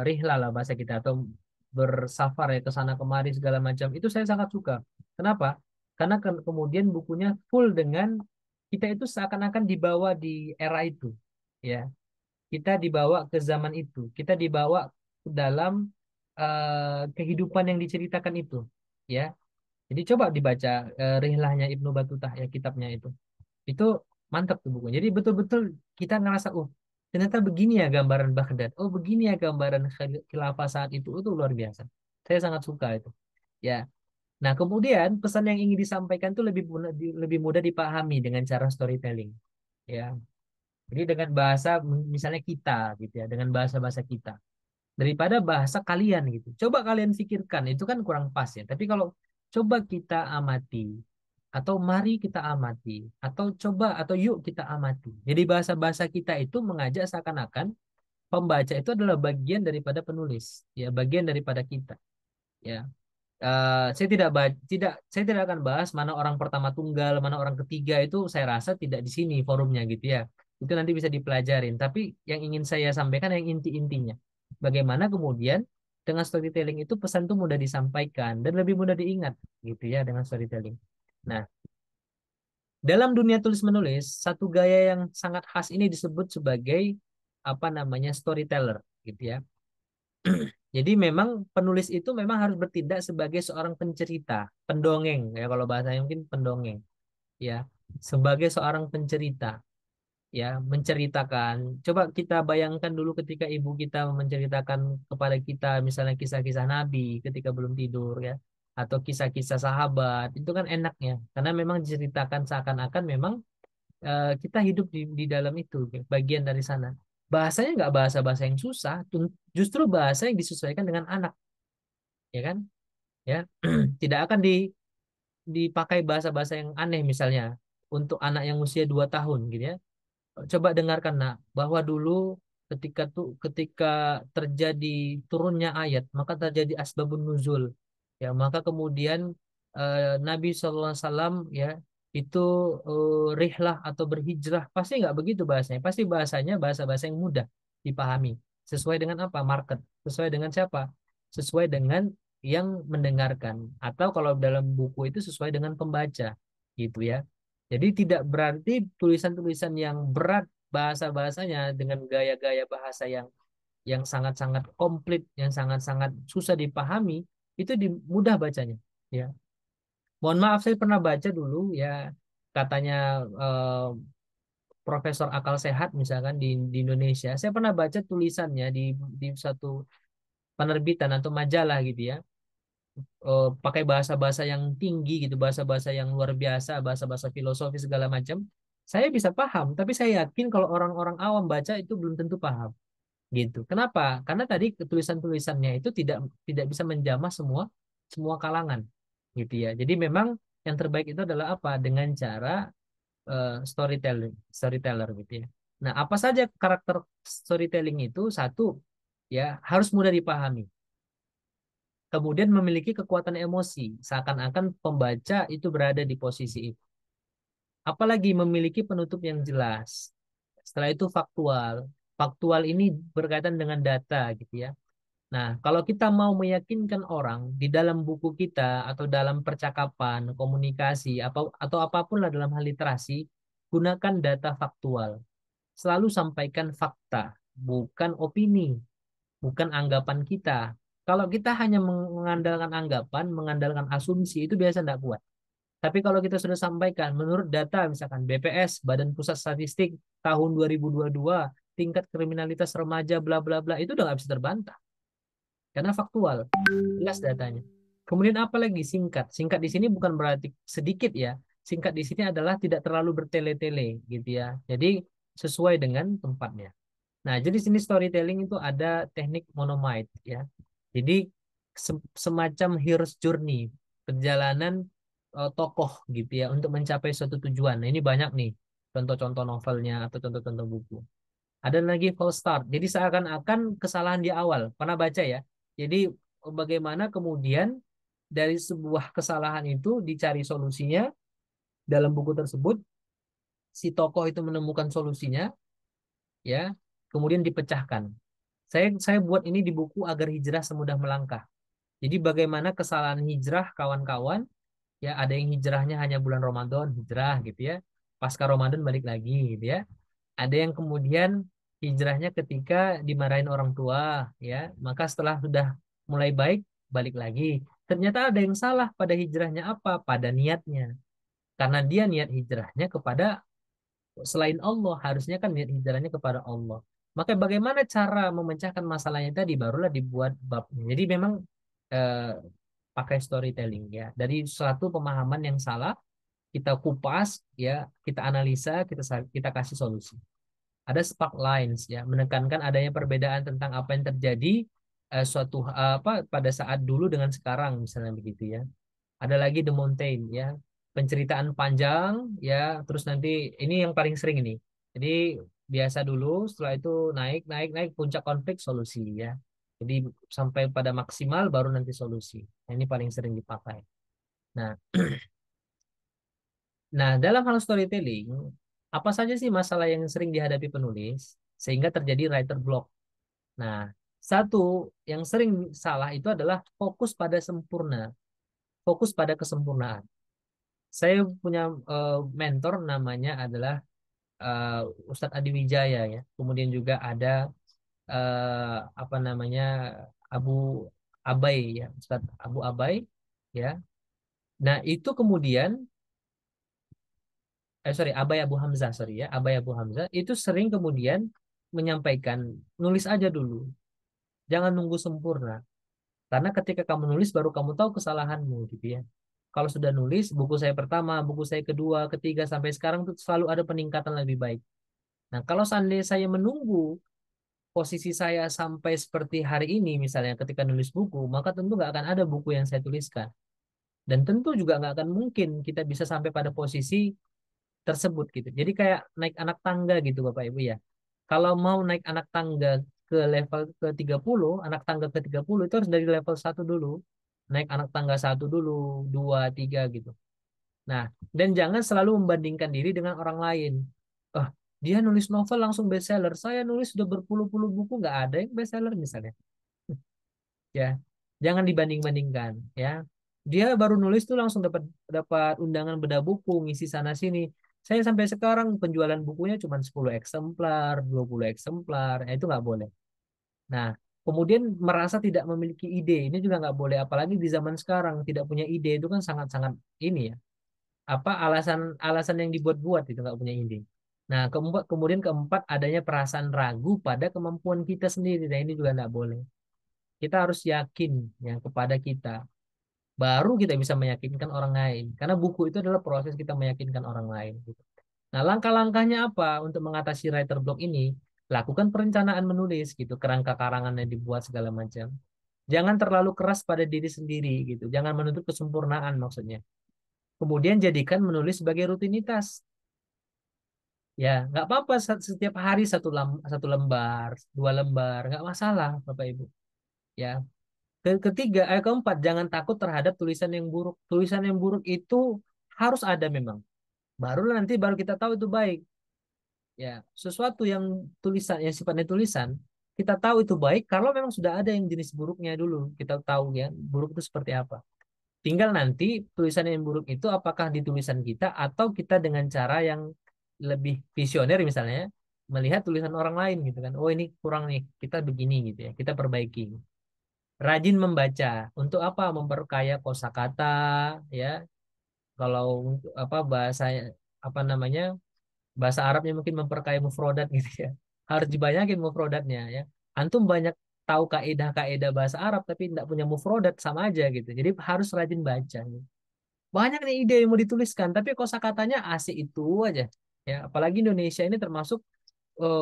Speaker 1: rihlah lah bahasa kita atau bersafar ya ke sana kemari segala macam. Itu saya sangat suka. Kenapa? Karena kemudian bukunya full dengan kita itu seakan-akan dibawa di era itu. Ya, kita dibawa ke zaman itu. Kita dibawa ke dalam kehidupan yang diceritakan itu. Ya, jadi coba dibaca Rihlahnya Ibnu Batutah ya kitabnya itu. Itu mantap tuh bukunya. Jadi betul-betul kita ngerasa, oh ternyata begini ya gambaran Baghdad. Oh begini ya gambaran khilafah saat itu luar biasa. Saya sangat suka itu. Ya. Nah kemudian pesan yang ingin disampaikan tuh lebih mudah dipahami dengan cara storytelling. Ya. Jadi dengan bahasa misalnya kita gitu ya, dengan bahasa-bahasa kita daripada bahasa kalian gitu. Coba kalian pikirkan, itu kan kurang pas ya. Tapi kalau coba kita amati, atau mari kita amati, atau coba atau yuk kita amati. Jadi bahasa-bahasa kita itu mengajak seakan-akan pembaca itu adalah bagian daripada penulis, ya bagian daripada kita. Ya, saya tidak akan bahas mana orang pertama tunggal, mana orang ketiga itu saya rasa tidak di sini forumnya gitu ya. Itu nanti bisa dipelajarin. Tapi yang ingin saya sampaikan yang inti-intinya. Bagaimana kemudian dengan storytelling itu pesan itu mudah disampaikan dan lebih mudah diingat gitu ya dengan storytelling. Nah, dalam dunia tulis menulis, satu gaya yang sangat khas ini disebut sebagai apa namanya storyteller gitu ya. Jadi memang penulis itu memang harus bertindak sebagai seorang pencerita, pendongeng ya kalau bahasanya mungkin pendongeng ya, sebagai seorang pencerita ya, menceritakan. Coba kita bayangkan dulu ketika ibu kita menceritakan kepada kita misalnya kisah-kisah Nabi ketika belum tidur ya, atau kisah-kisah sahabat, itu kan enaknya karena memang diceritakan seakan-akan memang kita hidup di dalam itu, bagian dari sana. Bahasanya nggak bahasa-bahasa yang susah, justru bahasa yang disesuaikan dengan anak, ya kan? Ya, tidak akan dipakai bahasa-bahasa yang aneh misalnya untuk anak yang usia 2 tahun gitu ya. Coba dengarkan nak, bahwa dulu ketika terjadi turunnya ayat, maka terjadi asbabun nuzul. Ya, maka kemudian Nabi SAW ya itu rihlah atau berhijrah pasti nggak begitu bahasanya. Pasti bahasanya bahasa-bahasa yang mudah dipahami. Sesuai dengan apa? Market. Sesuai dengan siapa? Sesuai dengan yang mendengarkan. Atau kalau dalam buku itu sesuai dengan pembaca gitu ya. Jadi tidak berarti tulisan-tulisan yang berat bahasa-bahasanya dengan gaya-gaya bahasa yang sangat-sangat komplit, yang sangat-sangat susah dipahami, itu mudah bacanya. Ya, mohon maaf saya pernah baca dulu ya katanya eh, Profesor Akal Sehat misalkan di Indonesia, saya pernah baca tulisannya di satu penerbitan atau majalah gitu ya, pakai bahasa-bahasa yang tinggi gitu, bahasa-bahasa yang luar biasa, bahasa-bahasa filosofi segala macam. Saya bisa paham, tapi saya yakin kalau orang-orang awam baca itu belum tentu paham gitu. Kenapa? Karena tadi tulisan-tulisannya itu tidak tidak bisa menjamah semua semua kalangan gitu ya. Jadi memang yang terbaik itu adalah apa? Dengan cara storyteller gitu ya. Nah, apa saja karakter storytelling itu? Satu, ya harus mudah dipahami. Kemudian memiliki kekuatan emosi, seakan-akan pembaca itu berada di posisi itu. Apalagi memiliki penutup yang jelas. Setelah itu faktual. Faktual ini berkaitan dengan data gitu ya. Nah, kalau kita mau meyakinkan orang di dalam buku kita atau dalam percakapan, komunikasi, atau apapun lah dalam hal literasi, gunakan data faktual. Selalu sampaikan fakta, bukan opini, bukan anggapan kita. Kalau kita hanya mengandalkan anggapan, mengandalkan asumsi, itu biasa tidak kuat. Tapi kalau kita sudah sampaikan, menurut data misalkan BPS, Badan Pusat Statistik, tahun 2022, tingkat kriminalitas remaja, bla bla bla, itu udah nggak bisa terbantah. Karena faktual, jelas datanya. Kemudian apa lagi? Singkat. Singkat di sini bukan berarti sedikit ya. Singkat di sini adalah tidak terlalu bertele-tele gitu ya. Jadi sesuai dengan tempatnya. Nah, jadi sini storytelling itu ada teknik monomyth ya. Jadi semacam hero's journey, perjalanan tokoh gitu ya untuk mencapai suatu tujuan. Nah, ini banyak nih contoh-contoh novelnya atau contoh-contoh buku. Ada lagi false start. Jadi seakan-akan kesalahan di awal. Pernah baca ya? Jadi bagaimana kemudian dari sebuah kesalahan itu dicari solusinya dalam buku tersebut, si tokoh itu menemukan solusinya ya, kemudian dipecahkan. Saya buat ini di buku agar hijrah semudah melangkah. Jadi bagaimana kesalahan hijrah kawan-kawan, ya ada yang hijrahnya hanya bulan Ramadan, hijrah gitu ya. Pasca Ramadan balik lagi gitu ya. Ada yang kemudian hijrahnya ketika dimarahin orang tua, ya. Maka setelah sudah mulai baik, balik lagi. Ternyata ada yang salah pada hijrahnya apa? Pada niatnya. Karena dia niat hijrahnya kepada selain Allah, harusnya kan niat hijrahnya kepada Allah. Maka bagaimana cara memecahkan masalahnya tadi, barulah dibuat babnya. Jadi memang eh, pakai storytelling ya. Dari suatu pemahaman yang salah, kita kupas ya, kita analisa, kita kasih solusi. Ada spark lines ya, menekankan adanya perbedaan tentang apa yang terjadi suatu apa pada saat dulu dengan sekarang misalnya begitu ya. Ada lagi The Mountain ya, penceritaan panjang ya, terus nanti ini yang paling sering ini. Jadi biasa dulu, setelah itu naik naik naik puncak konflik solusi ya. Jadi sampai pada maksimal baru nanti solusi. Nah, ini paling sering dipakai. Nah, nah, dalam hal storytelling, apa saja sih masalah yang sering dihadapi penulis sehingga terjadi writer block? Nah, satu yang sering salah itu adalah fokus pada sempurna, fokus pada kesempurnaan. Saya punya mentor namanya adalah Ustadz Adi Wijaya ya. Kemudian juga ada apa namanya Abu Abai ya, Ustadz Abu Abai ya. Nah, itu kemudian sorry, Abai Abu Hamzah, sorry ya, Abai Abu Hamzah itu sering kemudian menyampaikan nulis aja dulu, jangan nunggu sempurna. Karena ketika kamu nulis baru kamu tahu kesalahanmu gitu ya. Kalau sudah nulis buku saya pertama, buku saya kedua, ketiga sampai sekarang tuh selalu ada peningkatan lebih baik. Nah, kalau seandainya saya menunggu posisi saya sampai seperti hari ini misalnya ketika nulis buku, maka tentu nggak akan ada buku yang saya tuliskan. Dan tentu juga nggak akan mungkin kita bisa sampai pada posisi tersebut gitu. Jadi kayak naik anak tangga gitu Bapak Ibu ya. Kalau mau naik anak tangga ke level ke 30, anak tangga ke 30 itu harus dari level 1 dulu. Naik anak tangga 1 dulu, 2, 3 gitu. Nah, dan jangan selalu membandingkan diri dengan orang lain. Oh, dia nulis novel langsung bestseller. Saya nulis sudah berpuluh-puluh buku nggak ada yang bestseller misalnya. Ya, jangan dibanding-bandingkan. Ya, dia baru nulis tuh langsung dapat dapat undangan bedah buku, ngisi sana sini. Saya sampai sekarang penjualan bukunya cuma 10 eksemplar, 20 eksemplar. Itu nggak boleh. Nah, kemudian merasa tidak memiliki ide. Ini juga nggak boleh. Apalagi di zaman sekarang tidak punya ide itu kan sangat-sangat ini ya, apa alasan yang dibuat-buat itu nggak punya ide. Nah, kemudian keempat adanya perasaan ragu pada kemampuan kita sendiri. Nah, ini juga nggak boleh. Kita harus yakin yang kepada kita. Baru kita bisa meyakinkan orang lain. Karena buku itu adalah proses kita meyakinkan orang lain. Gitu. Nah, langkah-langkahnya apa untuk mengatasi writer block ini? Lakukan perencanaan menulis gitu, kerangka karangan yang dibuat segala macam. Jangan terlalu keras pada diri sendiri gitu. Jangan menuntut kesempurnaan maksudnya. Kemudian jadikan menulis sebagai rutinitas. Ya, nggak apa-apa setiap hari satu lembar, dua lembar, nggak masalah, Bapak Ibu. Ya, ketiga, keempat, jangan takut terhadap tulisan yang buruk. Tulisan yang buruk itu harus ada memang. Baru kita tahu itu baik. Ya, sesuatu yang tulisan yang sifatnya tulisan, kita tahu itu baik kalau memang sudah ada yang jenis buruknya dulu. Kita tahu ya, buruk itu seperti apa. Tinggal nanti tulisan yang buruk itu apakah di tulisan kita atau kita dengan cara yang lebih visioner misalnya melihat tulisan orang lain gitu kan. Oh ini kurang nih, kita begini gitu ya. Kita perbaiki. Rajin membaca. Untuk apa? Memperkaya kosakata ya. Kalau apa bahasa apa namanya? Bahasa Arabnya mungkin memperkaya mufrodat gitu ya. Harus dibanyakin mufrodatnya ya. Antum banyak tahu kaidah-kaidah bahasa Arab tapi tidak punya mufrodat sama aja gitu. Jadi harus rajin baca. Banyak nih ide yang mau dituliskan, tapi kosakatanya asik itu aja. Ya, apalagi Indonesia ini termasuk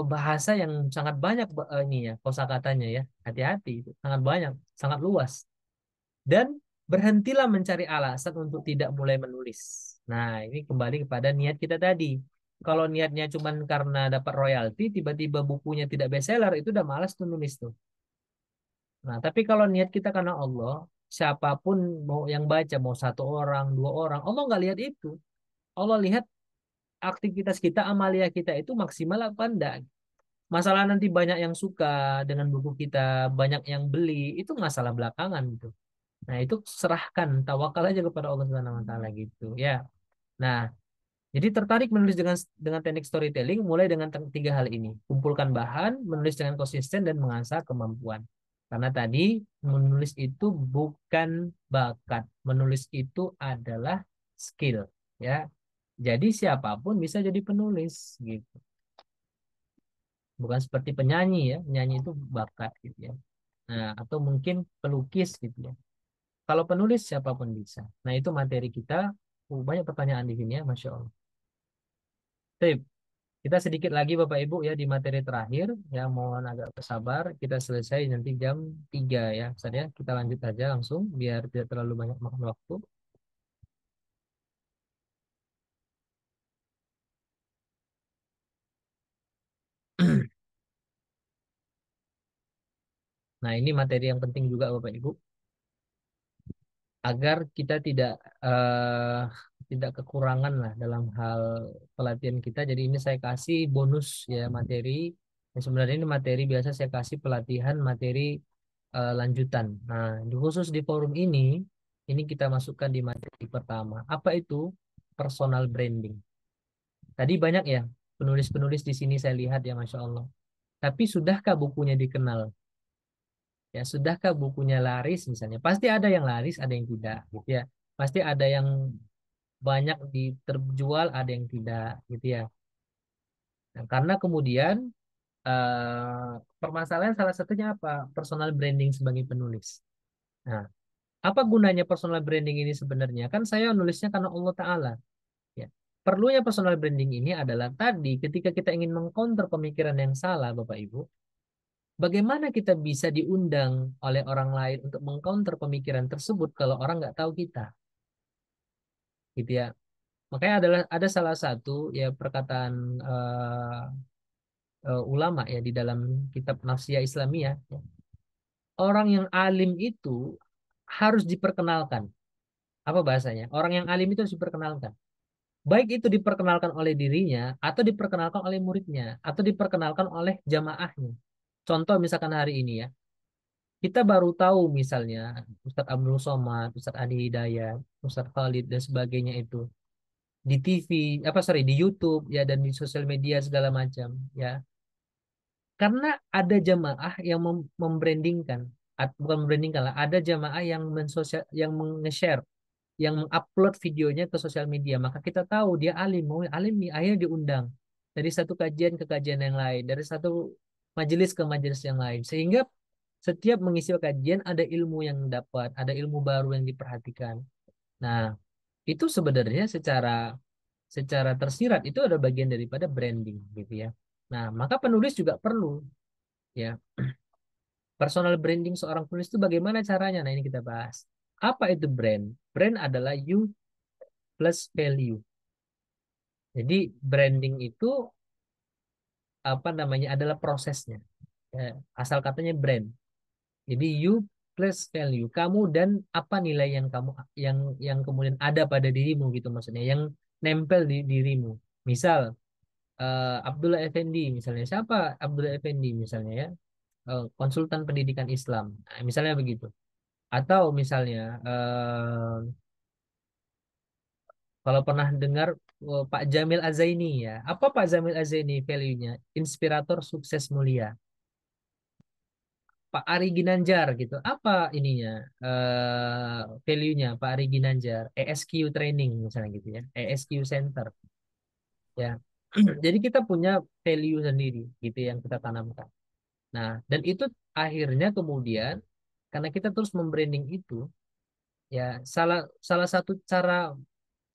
Speaker 1: bahasa yang sangat banyak ini ya kosakatanya ya. Hati-hati itu sangat banyak, sangat luas. Dan berhentilah mencari alasan untuk tidak mulai menulis. Nah, ini kembali kepada niat kita tadi. Kalau niatnya cuma karena dapat royalti, tiba-tiba bukunya tidak bestseller, itu udah malas tuh nulis tuh. Nah, tapi kalau niat kita karena Allah, siapapun mau yang baca, mau satu orang, dua orang, Allah nggak lihat itu. Allah lihat aktivitas kita, amalia kita itu maksimal apa enggak. Masalah nanti banyak yang suka dengan buku kita, banyak yang beli, itu masalah belakangan gitu. Nah, itu serahkan, tawakal aja kepada Allah Subhanahu wa taala gitu ya. Nah, jadi tertarik menulis dengan teknik storytelling mulai dengan tiga hal ini. Kumpulkan bahan, menulis dengan konsisten dan mengasah kemampuan. Karena tadi menulis itu bukan bakat, menulis itu adalah skill ya. Jadi siapapun bisa jadi penulis gitu. Bukan seperti penyanyi ya, penyanyi itu bakat gitu ya. Nah, atau mungkin pelukis gitu ya. Kalau penulis siapapun bisa. Nah, itu materi kita. Banyak pertanyaan di sini ya, Masya Allah. Tip, kita sedikit lagi Bapak Ibu ya di materi terakhir. Ya, mohon agak bersabar. Kita selesai nanti jam 3 ya. Saja kita lanjut aja langsung biar tidak terlalu banyak makan waktu. Nah, ini materi yang penting juga Bapak Ibu. Agar kita tidak kekurangan lah dalam hal pelatihan kita. Jadi ini saya kasih bonus ya materi. Yang sebenarnya ini materi biasa saya kasih pelatihan materi lanjutan. Nah, khusus di forum ini kita masukkan di materi pertama. Apa itu personal branding? Tadi banyak ya penulis-penulis di sini saya lihat ya Masya Allah. Tapi sudahkah bukunya dikenal? Ya, sudahkah bukunya laris misalnya? Pasti ada yang laris, ada yang tidak, gitu ya. Pasti ada yang banyak terjual, ada yang tidak, gitu ya. Nah, karena kemudian permasalahan salah satunya apa? Personal branding sebagai penulis. Nah, apa gunanya personal branding ini sebenarnya? Kan saya nulisnya karena Allah Ta'ala. Ya. Perlunya personal branding ini adalah tadi ketika kita ingin mengcounter pemikiran yang salah, Bapak Ibu, bagaimana kita bisa diundang oleh orang lain untuk mengcounter pemikiran tersebut kalau orang nggak tahu kita, gitu ya. Makanya ada salah satu ya perkataan ulama ya di dalam kitab Nafsiyah Islamiyah. Ya. Orang yang alim itu harus diperkenalkan. Apa bahasanya? Orang yang alim itu harus diperkenalkan. Baik itu diperkenalkan oleh dirinya, atau diperkenalkan oleh muridnya, atau diperkenalkan oleh jamaahnya. Contoh misalkan hari ini ya, kita baru tahu misalnya Ustadz Abdul Somad, Ustadz Adi Hidayat, Ustadz Khalid dan sebagainya itu di TV, apa sorry di YouTube ya dan di sosial media segala macam ya. Karena ada jamaah yang membrandingkan, bukan membrandingkan lah, ada jamaah yang yang share yang mengupload videonya ke sosial media, maka kita tahu dia alim, mau alim nih, akhirnya diundang dari satu kajian ke kajian yang lain, dari satu majelis ke majelis yang lain, sehingga setiap mengisi kajian ada ilmu yang dapat, ada ilmu baru yang diperhatikan. Nah, itu sebenarnya secara secara tersirat itu ada bagian daripada branding gitu ya. Nah, maka penulis juga perlu ya. Personal branding seorang penulis itu bagaimana caranya? Nah, ini kita bahas. Apa itu brand? Brand adalah you plus value. Jadi branding itu apa namanya adalah prosesnya. Ya, asal katanya brand. Jadi you plus value. Kamu dan apa nilai yang yang kemudian ada pada dirimu gitu maksudnya, yang nempel di dirimu. Misal Abdullah Effendi misalnya. Siapa Abdullah Effendi misalnya ya? Konsultan pendidikan Islam. Nah, misalnya begitu. Atau misalnya kalau pernah dengar Pak Jamil Azaini ya. Apa Pak Jamil Azaini value-nya? Inspirator sukses mulia. Pak Ari Ginanjar gitu. Apa ininya? Value-nya Pak Ari Ginanjar. ESQ training misalnya gitu ya. ESQ Center ya. Jadi kita punya value sendiri gitu yang kita tanamkan. Nah, dan itu akhirnya kemudian karena kita terus membranding itu ya salah salah satu cara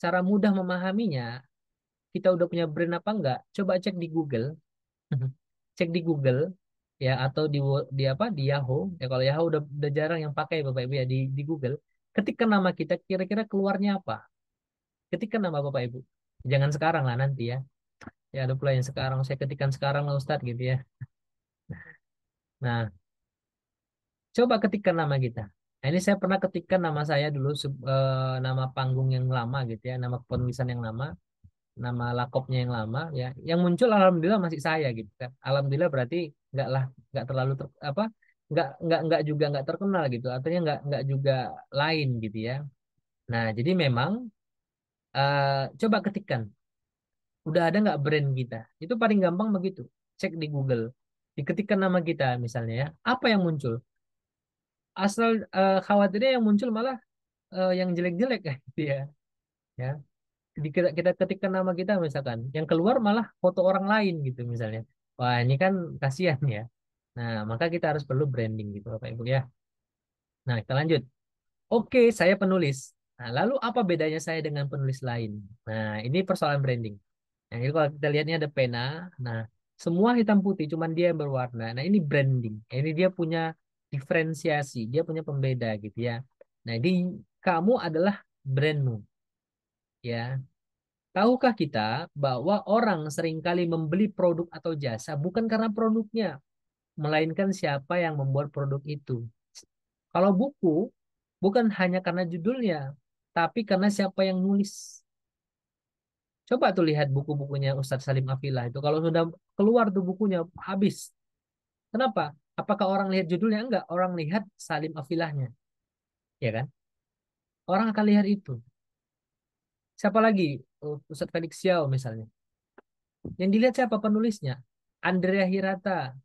Speaker 1: cara mudah memahaminya, kita udah punya brand apa enggak? Coba cek di Google. Cek di Google ya atau di apa di Yahoo. Ya kalau Yahoo udah jarang yang pakai Bapak Ibu ya di Google. Ketikkan nama kita kira-kira keluarnya apa? Ketikkan nama Bapak Ibu. Jangan sekarang lah nanti ya. Ya ada pula yang sekarang saya ketikkan sekarang lah Ustadz gitu ya. Nah, coba ketikkan nama kita. Nah, ini saya pernah ketikkan nama saya dulu nama panggung yang lama gitu ya, nama penulisan yang lama, nama lakopnya yang lama ya. Yang muncul alhamdulillah masih saya gitu kan. Alhamdulillah berarti nggak lah nggak terlalu apa nggak juga nggak terkenal gitu, artinya nggak juga lain gitu ya. Nah, jadi memang coba ketikkan, udah ada nggak brand kita? Itu paling gampang begitu. Cek di Google, diketikkan nama kita misalnya ya, apa yang muncul? Asal khawatirnya yang muncul malah yang jelek-jelek kan gitu ya. Ya, kita ketikkan nama kita misalkan, yang keluar malah foto orang lain gitu misalnya. Wah, ini kan kasihan ya. Nah, maka kita harus perlu branding gitu Bapak Ibu ya. Nah, kita lanjut. Oke, saya penulis. Nah, lalu apa bedanya saya dengan penulis lain? Nah, ini persoalan branding. Nah, ini kalau kita lihatnya ada pena. Nah, semua hitam putih, cuman dia yang berwarna. Nah, ini branding. Ini dia punya diferensiasi, dia punya pembeda gitu ya. Nah, ini kamu adalah brandmu, ya. Tahukah kita bahwa orang seringkali membeli produk atau jasa bukan karena produknya, melainkan siapa yang membuat produk itu. Kalau buku, bukan hanya karena judulnya, tapi karena siapa yang nulis. Coba tuh lihat buku-bukunya Ustadz Salim Afilah itu. Kalau sudah keluar tuh bukunya, habis. Kenapa? Apakah orang lihat judulnya? Enggak. Orang lihat Salim Afilahnya. Ya kan? Orang akan lihat itu. Siapa lagi? Ustadz Felix Xiao misalnya. Yang dilihat siapa penulisnya? Andrea Hirata.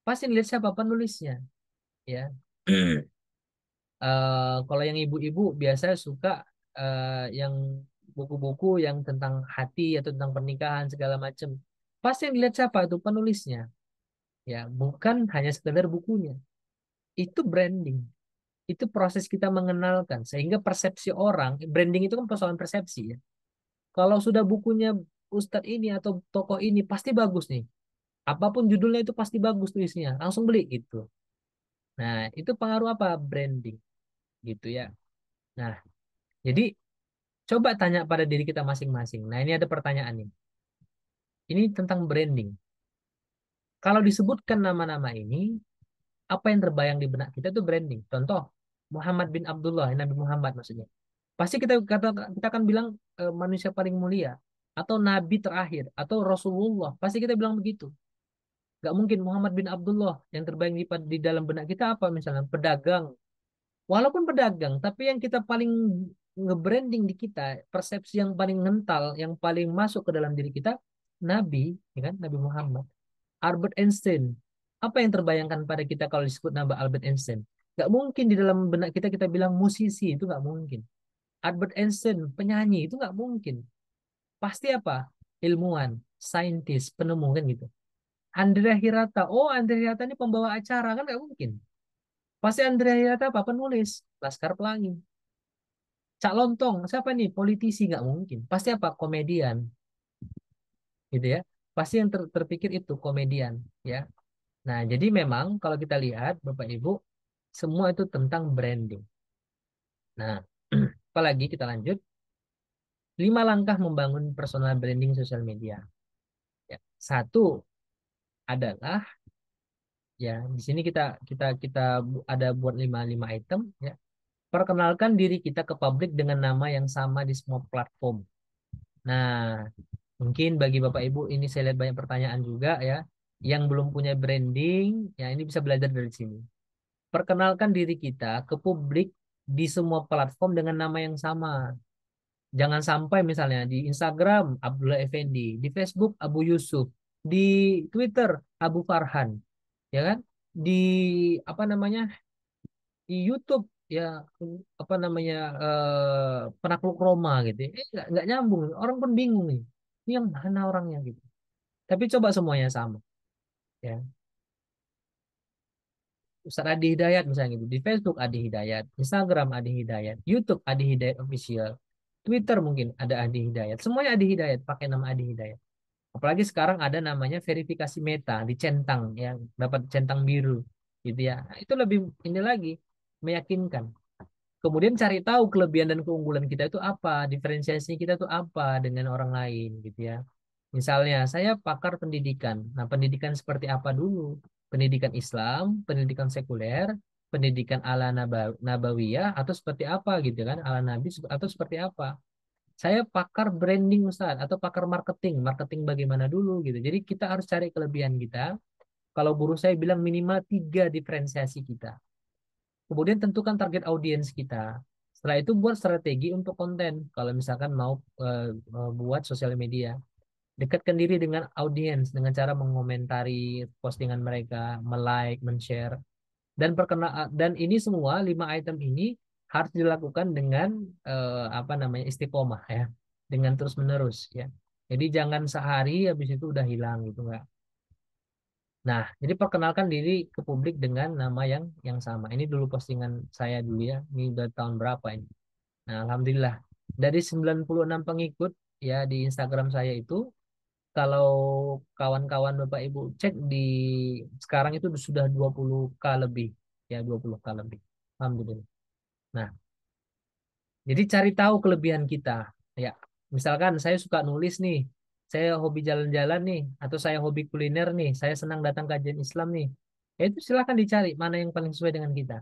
Speaker 1: Pasti lihat siapa penulisnya. Ya. Kalau yang ibu-ibu biasa suka yang buku-buku yang tentang hati atau tentang pernikahan segala macam. Pasti yang dilihat siapa itu penulisnya, ya, bukan hanya sekedar bukunya. Itu branding. Itu proses kita mengenalkan sehingga persepsi orang, branding itu kan persoalan persepsi ya. Kalau sudah bukunya Ustadz ini atau tokoh ini pasti bagus nih. Apapun judulnya itu pasti bagus tulisnya, langsung beli gitu. Nah, itu pengaruh apa? Branding gitu ya. Nah, jadi coba tanya pada diri kita masing-masing. Nah, ini ada pertanyaan nih. Ini tentang branding. Kalau disebutkan nama-nama ini, apa yang terbayang di benak kita itu branding. Contoh, Muhammad bin Abdullah, Nabi Muhammad maksudnya. Pasti kita akan bilang manusia paling mulia atau nabi terakhir atau Rasulullah. Pasti kita bilang begitu. Gak mungkin Muhammad bin Abdullah yang terbayang di dalam benak kita apa misalnya pedagang. Walaupun pedagang, tapi yang kita paling nge-branding di kita, persepsi yang paling mental, yang paling masuk ke dalam diri kita, Nabi, ya kan? Nabi Muhammad. Albert Einstein. Apa yang terbayangkan pada kita kalau disebut nama Albert Einstein? Gak mungkin di dalam benak kita bilang musisi, itu gak mungkin. Albert Einstein, penyanyi, itu gak mungkin. Pasti apa? Ilmuwan, saintis, penemu, kan gitu. Andrea Hirata, oh Andrea Hirata ini pembawa acara, kan gak mungkin. Pasti Andrea Hirata apa? Penulis, Laskar Pelangi. Cak Lontong, siapa nih? Politisi, nggak mungkin. Pasti apa? Komedian, gitu ya. Pasti yang terpikir itu komedian, ya. Nah, jadi memang kalau kita lihat, Bapak Ibu, semua itu tentang branding. Nah, apalagi kita lanjut. 5 langkah membangun personal branding sosial media. Ya. Satu adalah, ya, di sini kita ada buat lima item, ya. Perkenalkan diri kita ke publik dengan nama yang sama di semua platform. Nah, mungkin bagi Bapak Ibu ini saya lihat banyak pertanyaan juga ya. Yang belum punya branding, ya ini bisa belajar dari sini. Perkenalkan diri kita ke publik di semua platform dengan nama yang sama. Jangan sampai misalnya di Instagram Abdullah Effendi, di Facebook Abu Yusuf, di Twitter Abu Farhan, ya kan? Di apa namanya? Di YouTube ya apa namanya penakluk Roma gitu. Nggak nyambung. Orang pun bingung nih. Ini yang mana orangnya gitu. Tapi coba semuanya sama. Ya. Ustaz Adi Hidayat misalnya gitu. Di Facebook Adi Hidayat, Instagram Adi Hidayat, YouTube Adi Hidayat Official, Twitter mungkin ada Adi Hidayat. Semuanya Adi Hidayat, pakai nama Adi Hidayat. Apalagi sekarang ada namanya verifikasi meta, dicentang, yang dapat centang biru, gitu ya. Nah, itu lebih ini lagi meyakinkan. Kemudian cari tahu kelebihan dan keunggulan kita itu apa, diferensiasi kita itu apa dengan orang lain gitu ya. Misalnya saya pakar pendidikan. Nah, pendidikan seperti apa dulu? Pendidikan Islam, pendidikan sekuler, pendidikan ala nabawiyah atau seperti apa gitu kan? Ala nabi atau seperti apa? Saya pakar branding Ustaz atau pakar marketing. Marketing bagaimana dulu gitu. Jadi kita harus cari kelebihan kita, Kalau guru saya bilang minimal 3 diferensiasi kita. Kemudian tentukan target audiens kita. Setelah itu buat strategi untuk konten. Kalau misalkan mau buat sosial media, dekatkan diri dengan audiens dengan cara mengomentari postingan mereka, like, men-share, dan dan ini semua 5 item ini harus dilakukan dengan apa namanya istiqomah ya, dengan terus menerus ya. Jadi jangan sehari habis itu udah hilang gitu nggak. Nah, jadi perkenalkan diri ke publik dengan nama yang sama. Ini dulu postingan saya dulu ya. Ini udah tahun berapa ini? Nah, alhamdulillah dari 96 pengikut ya di Instagram saya itu, kalau kawan-kawan Bapak Ibu cek di sekarang itu sudah 20K lebih ya, 20K lebih. Alhamdulillah. Nah, jadi cari tahu kelebihan kita. Ya, misalkan saya suka nulis nih, saya hobi jalan-jalan nih, atau saya hobi kuliner nih, saya senang datang kajian Islam nih. Ya itu silakan dicari mana yang paling sesuai dengan kita.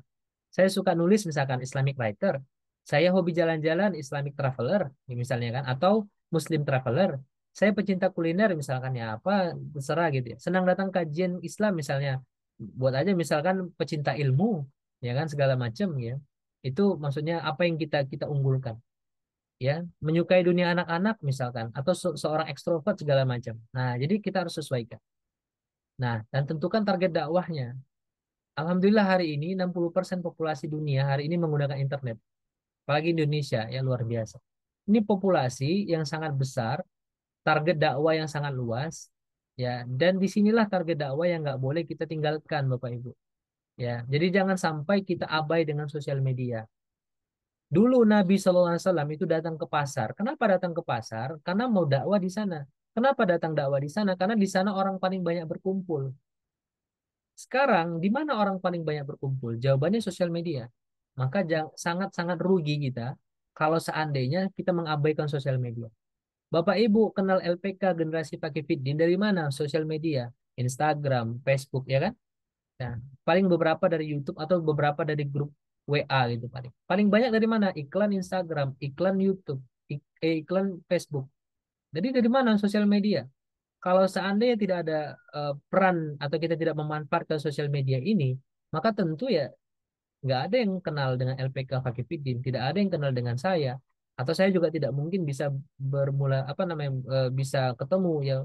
Speaker 1: Saya suka nulis misalkan Islamic writer, saya hobi jalan-jalan Islamic traveler, ya misalnya kan, atau Muslim traveler. Saya pecinta kuliner misalkan ya apa terserah gitu ya. Senang datang kajian Islam misalnya, buat aja misalkan pecinta ilmu, ya kan segala macam ya. Itu maksudnya apa yang kita kita unggulkan ya, menyukai dunia anak-anak misalkan atau seorang ekstrovert segala macam. Nah, jadi kita harus sesuaikan. Nah, dan tentukan target dakwahnya. Alhamdulillah hari ini 60% populasi dunia hari ini menggunakan internet. Apalagi Indonesia ya luar biasa. Ini populasi yang sangat besar, target dakwah yang sangat luas ya, dan disinilah target dakwah yang nggak boleh kita tinggalkan Bapak Ibu. Ya, jadi jangan sampai kita abai dengan sosial media. Dulu Nabi SAW itu datang ke pasar. Kenapa datang ke pasar? Karena mau dakwah di sana. Kenapa datang dakwah di sana? Karena di sana orang paling banyak berkumpul. Sekarang, di mana orang paling banyak berkumpul? Jawabannya sosial media. Maka sangat-sangat rugi kita kalau seandainya kita mengabaikan sosial media. Bapak Ibu kenal LPK generasi pakai Fitdin dari mana? Sosial media, Instagram, Facebook, ya kan? Nah, paling beberapa dari YouTube atau beberapa dari grup WA gitu paling. Paling banyak dari mana? Iklan Instagram, iklan YouTube, iklan Facebook. Jadi dari mana? Sosial media. Kalau seandainya tidak ada peran atau kita tidak memanfaatkan sosial media ini, maka tentu ya nggak ada yang kenal dengan LPK Fakifidin, tidak ada yang kenal dengan saya, atau saya juga tidak mungkin bisa bermula apa namanya bisa ketemu ya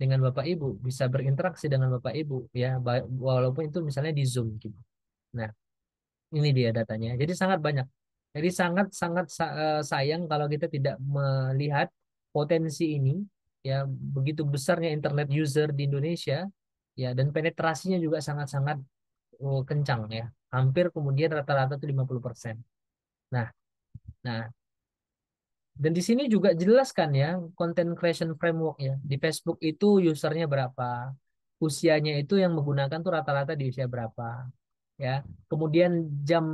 Speaker 1: dengan Bapak Ibu, bisa berinteraksi dengan Bapak Ibu ya, walaupun itu misalnya di Zoom gitu. Nah, ini dia datanya. Jadi sangat banyak. Jadi sangat sangat sayang kalau kita tidak melihat potensi ini ya, begitu besarnya internet user di Indonesia ya, dan penetrasinya juga sangat-sangat kencang ya. Hampir kemudian rata-rata itu 50%. Nah, nah, dan di sini juga jelaskan ya content creation framework ya. Di Facebook itu usernya berapa, usianya itu yang menggunakan tuh rata-rata di usia berapa, ya. Kemudian jam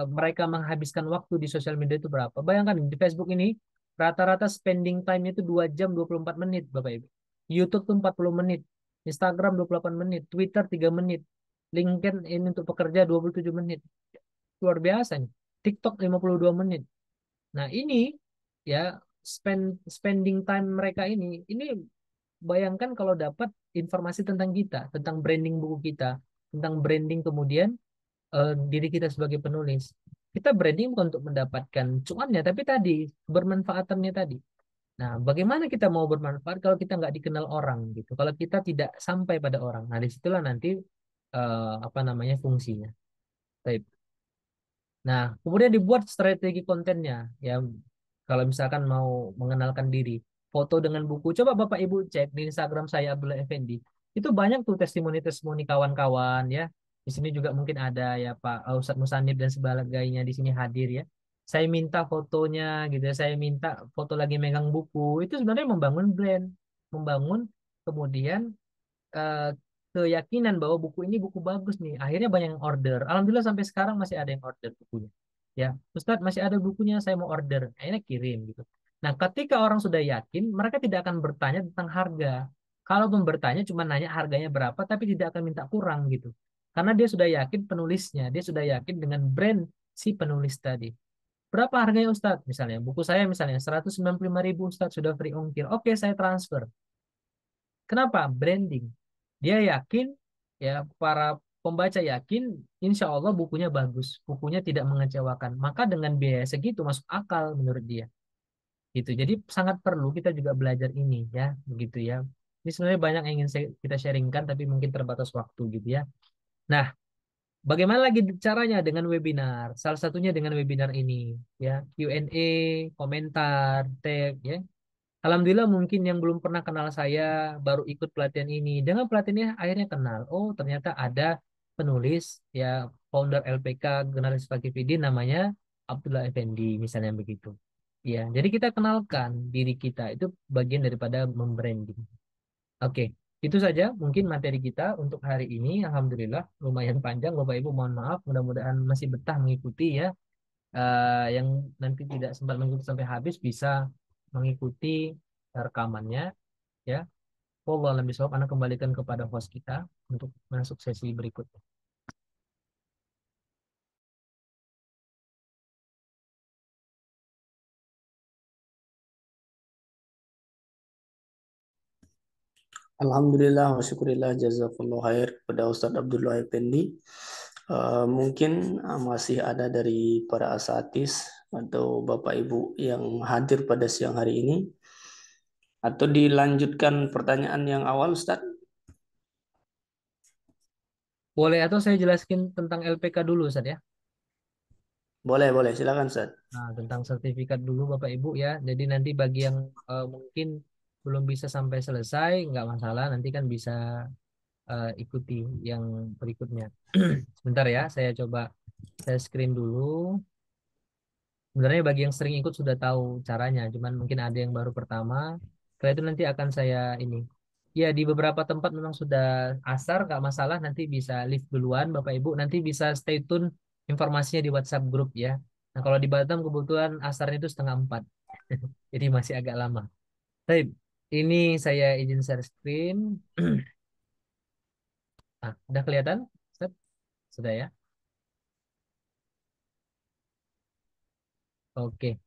Speaker 1: mereka menghabiskan waktu di sosial media itu berapa. Bayangkan di Facebook ini rata-rata spending time itu 2 jam 24 menit, Bapak Ibu. YouTube tuh 40 menit, Instagram 28 menit, Twitter 3 menit, LinkedIn ini untuk pekerja 27 menit. Luar biasa nih. TikTok 52 menit. Nah, ini ya spending time mereka ini bayangkan kalau dapat informasi tentang kita, tentang branding buku kita, tentang branding kemudian diri kita sebagai penulis. Kita branding bukan untuk mendapatkan cuannya, tapi tadi bermanfaatannya tadi. Nah, bagaimana kita mau bermanfaat kalau kita nggak dikenal orang gitu? Kalau kita tidak sampai pada orang. Nah, disitulah nanti apa namanya fungsinya. Baik. Nah, kemudian dibuat strategi kontennya. Ya, kalau misalkan mau mengenalkan diri, foto dengan buku. Coba Bapak Ibu cek di Instagram saya Abdullah Effendi. Itu banyak tuh testimoni-testimoni kawan-kawan ya. Di sini juga mungkin ada ya Pak Ustadz Musanib dan sebagainya di sini hadir ya. Saya minta fotonya gitu ya. Saya minta foto lagi megang buku. Itu sebenarnya membangun brand, membangun kemudian eh, keyakinan bahwa buku ini buku bagus nih. Akhirnya banyak yang order. Alhamdulillah sampai sekarang masih ada yang order bukunya. Ya, Ustadz masih ada bukunya, saya mau order. Akhirnya kirim gitu. Nah, ketika orang sudah yakin, mereka tidak akan bertanya tentang harga. Kalau bertanya cuma nanya harganya berapa, tapi tidak akan minta kurang gitu. Karena dia sudah yakin penulisnya, dia sudah yakin dengan brand si penulis tadi. Berapa harganya Ustadz? Misalnya, buku saya misalnya 195.000 Ustadz sudah free ongkir. Oke, saya transfer. Kenapa? Branding. Dia yakin, ya para pembaca yakin insya Allah bukunya bagus, bukunya tidak mengecewakan. Maka dengan biaya segitu masuk akal menurut dia. Gitu. Jadi sangat perlu kita juga belajar ini ya, begitu ya. Ini sebenarnya banyak yang ingin kita sharingkan tapi mungkin terbatas waktu gitu ya. Nah, bagaimana lagi caranya dengan webinar? Salah satunya dengan webinar ini ya, Q&A, komentar, tag ya. Alhamdulillah mungkin yang belum pernah kenal saya baru ikut pelatihan ini. Dengan pelatihan ini akhirnya kenal. Oh, ternyata ada penulis ya, founder LPK Generalis Fakifidi namanya Abdullah Effendi misalnya begitu. Ya, jadi kita kenalkan diri kita itu bagian daripada membranding. Oke, itu saja mungkin materi kita untuk hari ini. Alhamdulillah lumayan panjang Bapak Ibu, mohon maaf. Mudah-mudahan masih betah mengikuti ya. Yang nanti tidak sempat mengikuti sampai habis bisa mengikuti rekamannya ya. Wallahu a'lam bishawab. Anda kembalikan kepada host kita untuk masuk sesi berikutnya.
Speaker 2: Alhamdulillah wa syukurillah jazakallah khair kepada Ustadz Abdullah Effendi. Mungkin masih ada dari para asatis atau Bapak Ibu yang hadir pada siang hari ini. Atau dilanjutkan pertanyaan yang awal, Ustadz?
Speaker 1: Boleh atau saya jelaskan tentang LPK dulu, Ustaz ya.
Speaker 2: Boleh, boleh. Silakan, Ustadz.
Speaker 1: Nah, tentang sertifikat dulu Bapak Ibu ya. Jadi nanti bagi yang mungkin belum bisa sampai selesai, nggak masalah. Nanti kan bisa ikuti yang berikutnya. Sebentar ya, saya screen dulu. Sebenarnya bagi yang sering ikut sudah tahu caranya, cuman mungkin ada yang baru pertama. Setelah itu nanti akan saya ini. Ya, di beberapa tempat memang sudah asar, nggak masalah. Nanti bisa live duluan, Bapak Ibu. Nanti bisa stay tune informasinya di WhatsApp grup ya. Nah, kalau di Batam kebetulan asarnya itu 3:30. Jadi masih agak lama. Baik, ini saya izin share screen. Nah, udah kelihatan? Set? Sudah ya? Oke.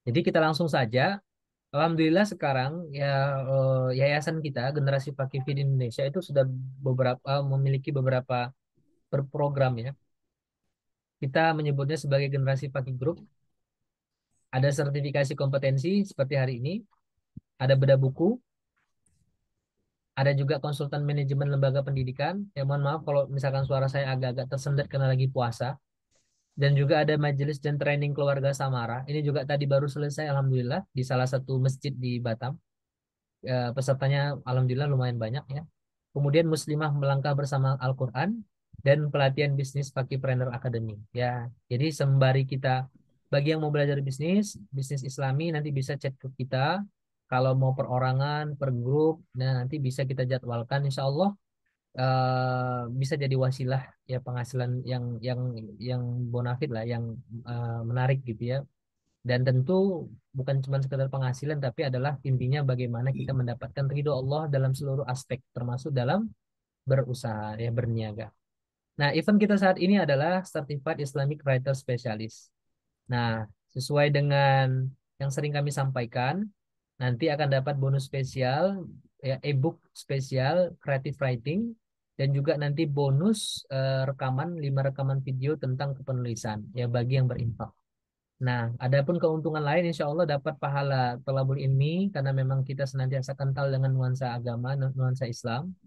Speaker 1: Jadi kita langsung saja. Alhamdulillah sekarang ya yayasan kita Generasi Pakivi di Indonesia itu sudah memiliki beberapa program ya. Kita menyebutnya sebagai Generasi Paki Group. Ada sertifikasi kompetensi seperti hari ini, ada bedah buku, ada juga konsultan manajemen lembaga pendidikan. Ya mohon maaf kalau misalkan suara saya agak-agak tersendat karena lagi puasa. Dan juga ada majelis dan training keluarga Samara. Ini juga tadi baru selesai Alhamdulillah di salah satu masjid di Batam. Pesertanya alhamdulillah lumayan banyak ya. Kemudian Muslimah melangkah bersama Al-Qur'an dan pelatihan bisnis Pakipreneur Academy. Ya, jadi sembari kita bagi yang mau belajar bisnis, bisnis Islami nanti bisa chat ke kita. Kalau mau perorangan, per grup, nah nanti bisa kita jadwalkan insya Allah bisa jadi wasilah ya penghasilan yang bonafit lah, yang menarik gitu ya. Dan tentu bukan cuma sekedar penghasilan, tapi adalah intinya bagaimana kita mendapatkan ridho Allah dalam seluruh aspek, termasuk dalam berusaha, ya berniaga. Nah, event kita saat ini adalah Certified Islamic Writer Specialist. Nah, sesuai dengan yang sering kami sampaikan, nanti akan dapat bonus spesial, ya e-book spesial Creative Writing, dan juga nanti bonus rekaman 5 rekaman video tentang kepenulisan, ya bagi yang berinfak. Nah, adapun keuntungan lain insya Allah dapat pahala thalabul ilmi karena memang kita senantiasa kental dengan nuansa agama, nuansa Islam.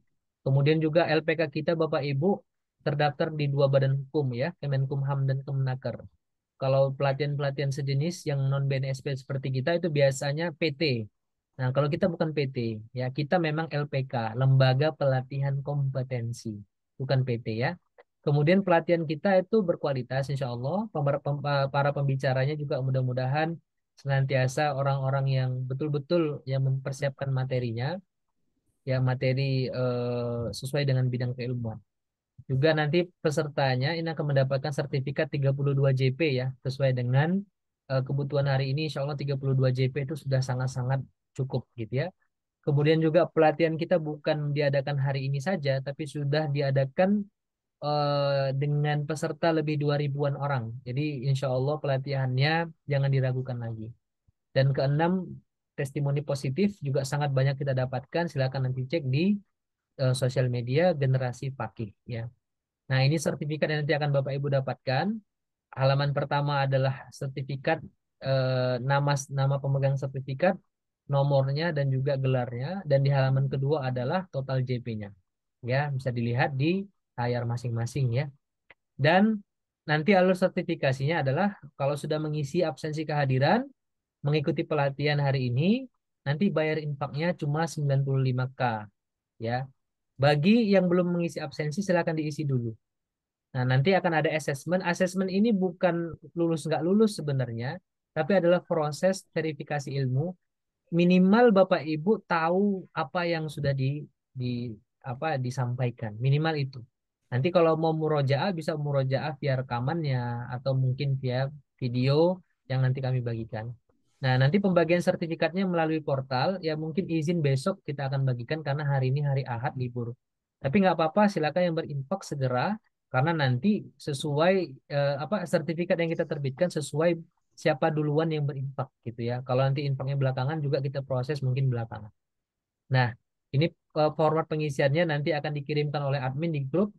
Speaker 1: Kemudian juga LPK kita Bapak Ibu terdaftar di 2 badan hukum ya, Kemenkumham dan Kemenaker. Kalau pelatihan-pelatihan sejenis yang non BNSP seperti kita itu biasanya PT. Nah, kalau kita bukan PT, ya kita memang LPK, Lembaga Pelatihan Kompetensi, bukan PT ya. Kemudian pelatihan kita itu berkualitas, insya Allah. Para pembicaranya juga mudah-mudahan senantiasa orang-orang yang betul-betul yang mempersiapkan materinya, ya materi sesuai dengan bidang keilmuan. Juga nanti pesertanya ini akan mendapatkan sertifikat 32 JP ya, sesuai dengan kebutuhan hari ini. Insya Allah 32 JP itu sudah sangat-sangat cukup gitu ya. Kemudian juga pelatihan kita bukan diadakan hari ini saja, tapi sudah diadakan dengan peserta lebih 2 ribuan orang. Jadi insya Allah pelatihannya jangan diragukan lagi. Dan keenam, testimoni positif juga sangat banyak kita dapatkan. Silakan nanti cek di sosial media generasi Fakih ya. Nah, ini sertifikat yang nanti akan Bapak Ibu dapatkan. Halaman pertama adalah sertifikat, nama pemegang sertifikat, nomornya dan juga gelarnya, dan di halaman kedua adalah total JP-nya. Ya, bisa dilihat di layar masing-masing ya. Dan nanti alur sertifikasinya adalah kalau sudah mengisi absensi kehadiran, mengikuti pelatihan hari ini, nanti bayar infaknya cuma 95K ya. Bagi yang belum mengisi absensi silakan diisi dulu. Nah, nanti akan ada asesmen. Asesmen ini bukan lulus nggak lulus sebenarnya, tapi adalah proses verifikasi ilmu. Minimal Bapak Ibu tahu apa yang sudah di apa disampaikan. Minimal itu. Nanti kalau mau murojaah bisa murojaah via rekamannya atau mungkin via video yang nanti kami bagikan. Nah, nanti pembagian sertifikatnya melalui portal. Ya mungkin izin besok kita akan bagikan karena hari ini hari Ahad libur. Tapi nggak apa-apa, silakan yang berinfak segera karena nanti sesuai apa sertifikat yang kita terbitkan sesuai siapa duluan yang berinfak gitu ya. Kalau nanti infaknya belakangan juga kita proses mungkin belakangan. Nah, ini format pengisiannya nanti akan dikirimkan oleh admin di grup.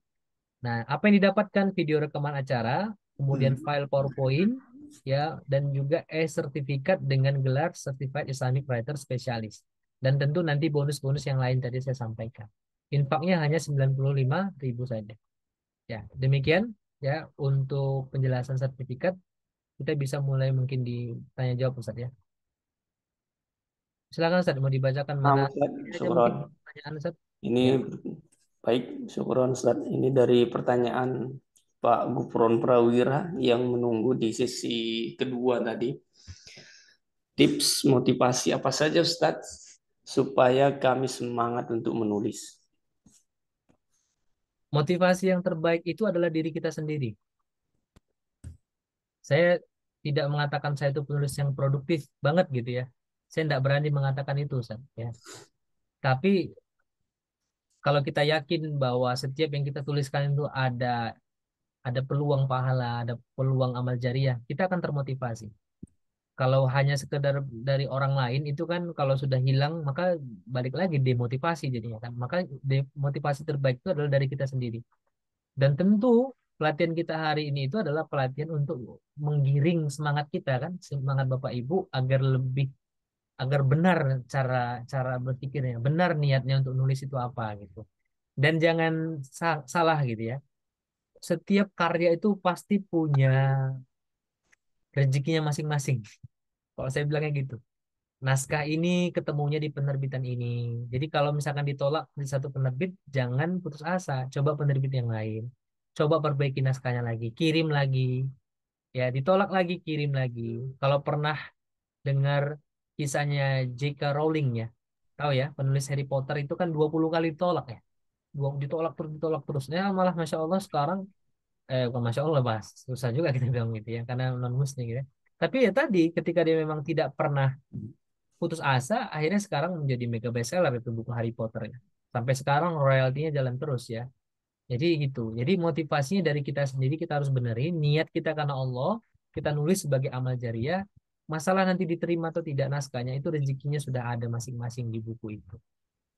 Speaker 1: Nah, apa yang didapatkan video rekaman acara, kemudian file PowerPoint ya dan juga e-sertifikat dengan gelar Certified Islamic Writer Specialist. Dan tentu nanti bonus-bonus yang lain tadi saya sampaikan. Infaknya hanya 95.000 saja. Ya, demikian ya untuk penjelasan sertifikat. Kita bisa mulai mungkin ditanya jawab Ustaz ya. Silakan Ustaz, mau dibacakan
Speaker 2: Nah,
Speaker 1: mana
Speaker 2: Ustaz,
Speaker 1: ini aja
Speaker 2: syukron.
Speaker 1: mungkin pertanyaan Ustaz.
Speaker 2: Ini
Speaker 1: Ya.
Speaker 2: baik, syukron Ustaz. Ini dari pertanyaan Pak Gufron Prawira yang menunggu di sesi kedua tadi. Tips motivasi apa saja Ustaz supaya kami semangat untuk menulis?
Speaker 1: Motivasi yang terbaik itu adalah diri kita sendiri. Saya tidak mengatakan saya itu penulis yang produktif banget gitu ya. Saya tidak berani mengatakan itu Ustaz ya. Tapi kalau kita yakin bahwa setiap yang kita tuliskan itu ada peluang pahala, ada peluang amal jariah, kita akan termotivasi. Kalau hanya sekedar dari orang lain itu kan kalau sudah hilang maka balik lagi demotivasi jadinya kan. Maka motivasi terbaik itu adalah dari kita sendiri. Dan tentu pelatihan kita hari ini itu adalah pelatihan untuk menggiring semangat kita kan, semangat Bapak Ibu agar benar cara cara berpikirnya, benar niatnya untuk nulis itu apa gitu. Dan jangan salah gitu ya. Setiap karya itu pasti punya rezekinya masing-masing. Kalau saya bilangnya gitu. Naskah ini ketemunya di penerbitan ini. Jadi kalau misalkan ditolak di satu penerbit, jangan putus asa. Coba penerbit yang lain. Coba perbaiki naskahnya lagi. Kirim lagi. Ya, ditolak lagi, kirim lagi. Kalau pernah dengar kisahnya J.K. Rowling ya. Tahu ya, penulis Harry Potter itu kan 20 kali ditolak ya. Ditolak terus, ditolak terus. Ya, malah Masya Allah sekarang, bukan Masya Allah, Mas. Susah juga kita bilang gitu ya, karena non-muslim gitu ya. Tapi ya tadi, ketika dia memang tidak pernah putus asa akhirnya sekarang menjadi mega bestseller itu buku Harry Potter ya. Sampai sekarang royaltinya jalan terus ya. Jadi gitu. Jadi motivasinya dari kita sendiri kita harus benerin niat kita karena Allah, kita nulis sebagai amal jariah. Masalah nanti diterima atau tidak naskahnya itu rezekinya sudah ada masing-masing di buku itu.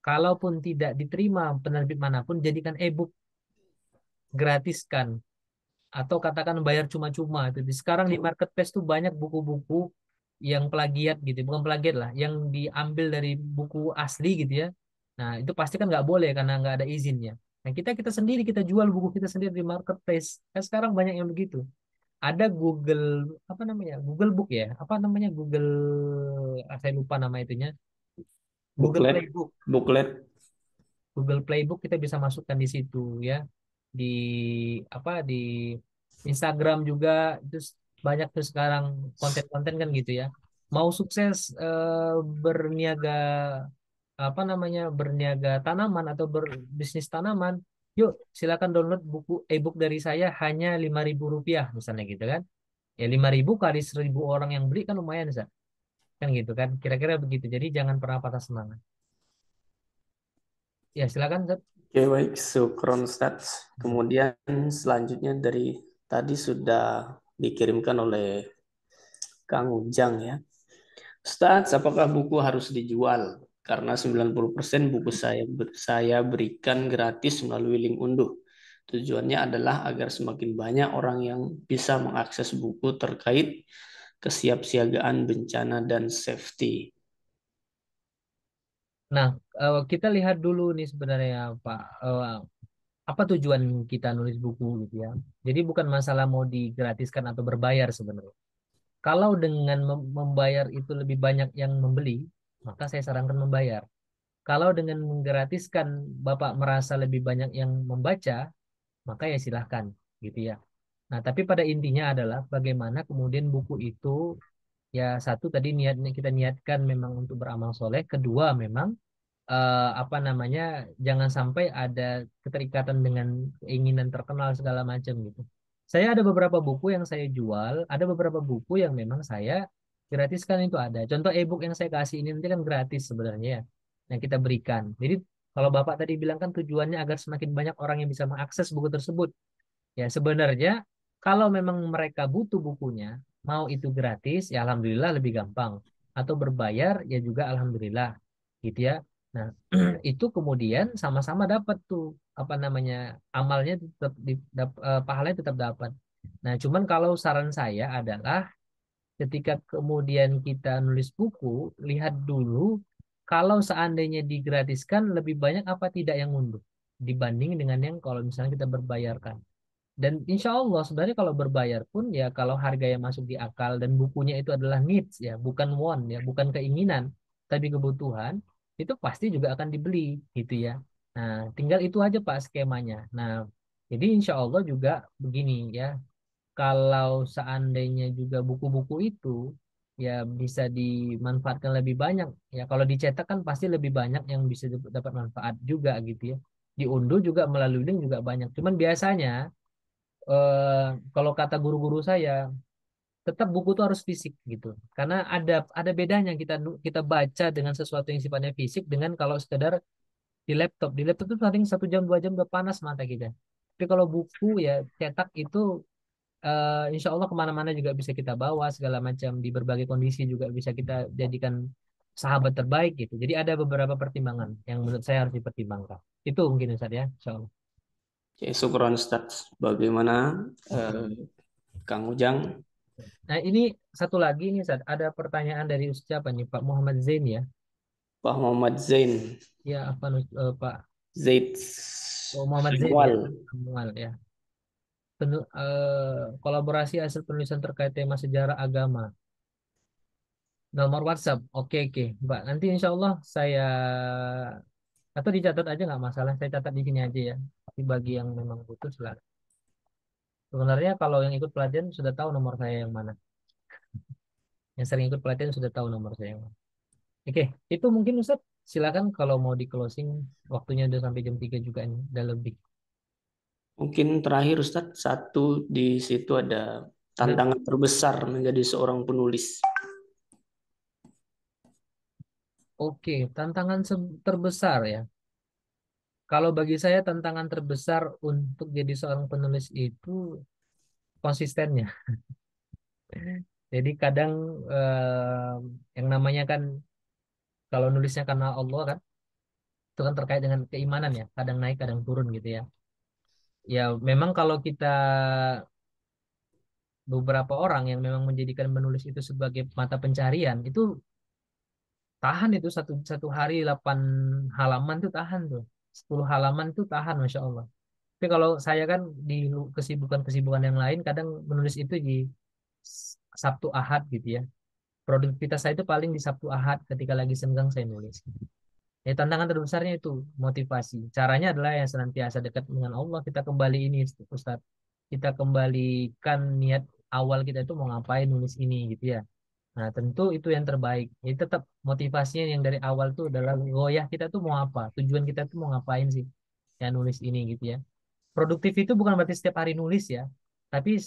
Speaker 1: Kalaupun tidak diterima penerbit manapun jadikan e-book, gratiskan atau katakan bayar cuma-cuma. Jadi sekarang di marketplace tuh banyak buku-buku yang plagiat gitu, bukan plagiat lah, yang diambil dari buku asli gitu ya. Nah itu pasti kan nggak boleh karena nggak ada izinnya. Nah kita kita sendiri kita jual buku kita sendiri di marketplace. Kan sekarang banyak yang begitu. Ada Google apa namanya? Google Book ya? Apa namanya Google? Saya lupa nama itunya. Google
Speaker 2: Buklet,
Speaker 1: Playbook.
Speaker 2: buklet.
Speaker 1: Google Playbook kita bisa masukkan di situ ya. Di apa di Instagram juga itu banyak tuh sekarang konten-konten kan gitu ya. Mau sukses berniaga apa namanya berniaga tanaman atau berbisnis tanaman, yuk silakan download buku e-book dari saya hanya 5.000 rupiah misalnya gitu kan. Ya 5.000 kali 1.000 orang yang beli kan lumayan Zak. Kan gitu kan. Kira-kira begitu. Jadi jangan pernah patah semangat. Ya silakan Zak.
Speaker 2: Oke, baik, syukron Ustaz. Kemudian selanjutnya dari tadi sudah dikirimkan oleh Kang Ujang ya. Ustaz, apakah buku harus dijual? karena 90% buku saya berikan gratis melalui link unduh. Tujuannya adalah agar semakin banyak orang yang bisa mengakses buku terkait kesiapsiagaan bencana dan safety.
Speaker 1: Nah, kita lihat dulu nih sebenarnya Pak, apa tujuan kita nulis buku gitu ya. Jadi bukan masalah mau digratiskan atau berbayar sebenarnya. Kalau dengan membayar itu lebih banyak yang membeli, maka saya sarankan membayar. Kalau dengan menggratiskan Bapak merasa lebih banyak yang membaca, maka ya silahkan gitu ya. Nah, tapi pada intinya adalah bagaimana kemudian buku itu ya satu tadi niatnya kita niatkan memang untuk beramal soleh, kedua memang apa namanya jangan sampai ada keterikatan dengan keinginan terkenal segala macam gitu. Saya ada beberapa buku yang saya jual, ada beberapa buku yang memang saya gratiskan itu ada. Contoh e-book yang saya kasih ini nanti kan gratis sebenarnya ya, yang kita berikan. Jadi kalau Bapak tadi bilang kan tujuannya agar semakin banyak orang yang bisa mengakses buku tersebut. Ya, sebenarnya kalau memang mereka butuh bukunya, mau itu gratis, ya alhamdulillah lebih gampang. Atau berbayar, ya juga alhamdulillah, gitu ya. Nah, itu kemudian sama-sama dapat tuh apa namanya amalnya tetap pahalanya tetap dapat. Nah, cuman kalau saran saya adalah ketika kemudian kita nulis buku, lihat dulu kalau seandainya digratiskan lebih banyak apa tidak yang ngunduh dibanding dengan yang kalau misalnya kita berbayarkan. Dan insya Allah sebenarnya kalau berbayar pun ya kalau harga yang masuk di akal dan bukunya itu adalah needs ya, bukan want ya, bukan keinginan, tapi kebutuhan, itu pasti juga akan dibeli gitu ya. Nah, tinggal itu aja Pak skemanya. Nah, jadi insya Allah juga begini ya, kalau seandainya juga buku-buku itu ya bisa dimanfaatkan lebih banyak ya. Kalau dicetak kan pasti lebih banyak yang bisa dapat manfaat juga gitu ya. Diunduh juga melalui link juga banyak. Cuman biasanya eh, kalau kata guru-guru saya tetap buku itu harus fisik gitu karena ada bedanya kita baca dengan sesuatu yang sifatnya fisik dengan kalau sekedar di laptop itu paling 1 jam 2 jam udah panas mata kita tapi kalau buku ya cetak itu insya Allah kemana-mana juga bisa kita bawa segala macam di berbagai kondisi juga bisa kita jadikan sahabat terbaik gitu jadi ada beberapa pertimbangan yang menurut saya harus dipertimbangkan itu mungkin Ustaz ya insya Allah.
Speaker 2: Oke, syukron Ustaz. Bagaimana
Speaker 1: Oke.
Speaker 2: Kang Ujang?
Speaker 1: Nah, ini satu lagi nih, Ustaz. Ada pertanyaan dari siapa nih? Pak Muhammad Zain ya?
Speaker 2: Pak Muhammad Zain.
Speaker 1: Ya, apa Pak
Speaker 2: Zaid
Speaker 1: oh, Muhammad Zain ya?
Speaker 2: Samuel.
Speaker 1: Samuel ya. Kolaborasi hasil penulisan terkait tema sejarah agama. Nomor WhatsApp. Oke, oke. Mbak, nanti insya Allah saya atau dicatat aja nggak masalah. Saya catat di sini aja ya. Tapi bagi yang memang butuh silakan. Sebenarnya kalau yang ikut pelatihan sudah tahu nomor saya yang mana. Yang sering ikut pelatihan sudah tahu nomor saya yang mana. Oke, itu mungkin Ustaz. Silakan kalau mau di closing, waktunya udah sampai jam 3 juga nih, udah lebih.
Speaker 2: Mungkin terakhir Ustaz, satu di situ ada
Speaker 1: Ada,
Speaker 2: tantangan terbesar menjadi seorang penulis.
Speaker 1: oke, tantangan terbesar ya. Kalau bagi saya tantangan terbesar untuk jadi seorang penulis itu konsistennya. Jadi kadang yang namanya kan kalau nulisnya karena Allah kan, itu kan terkait dengan keimanan ya. Kadang naik, kadang turun gitu ya. Ya memang kalau kita beberapa orang yang memang menjadikan menulis itu sebagai mata pencarian itu tahan itu satu satu hari 8 halaman tuh tahan tuh 10 halaman tuh tahan Masya Allah. Tapi kalau saya kan di kesibukan-kesibukan yang lain kadang menulis itu di Sabtu Ahad gitu ya. Produktivitas saya itu paling di Sabtu Ahad ketika lagi senggang saya nulis. Ya, tantangan terbesarnya itu motivasi. Caranya adalah yang senantiasa dekat dengan Allah. Kita kembali ini, Ustaz. Kita kembalikan niat awal kita itu mau ngapain nulis ini gitu ya. Nah, tentu itu yang terbaik. Jadi tetap motivasinya yang dari awal tuh adalah goyah kita tuh mau apa? Tujuan kita tuh mau ngapain sih? Ya nulis ini gitu ya. Produktif itu bukan berarti setiap hari nulis ya, tapi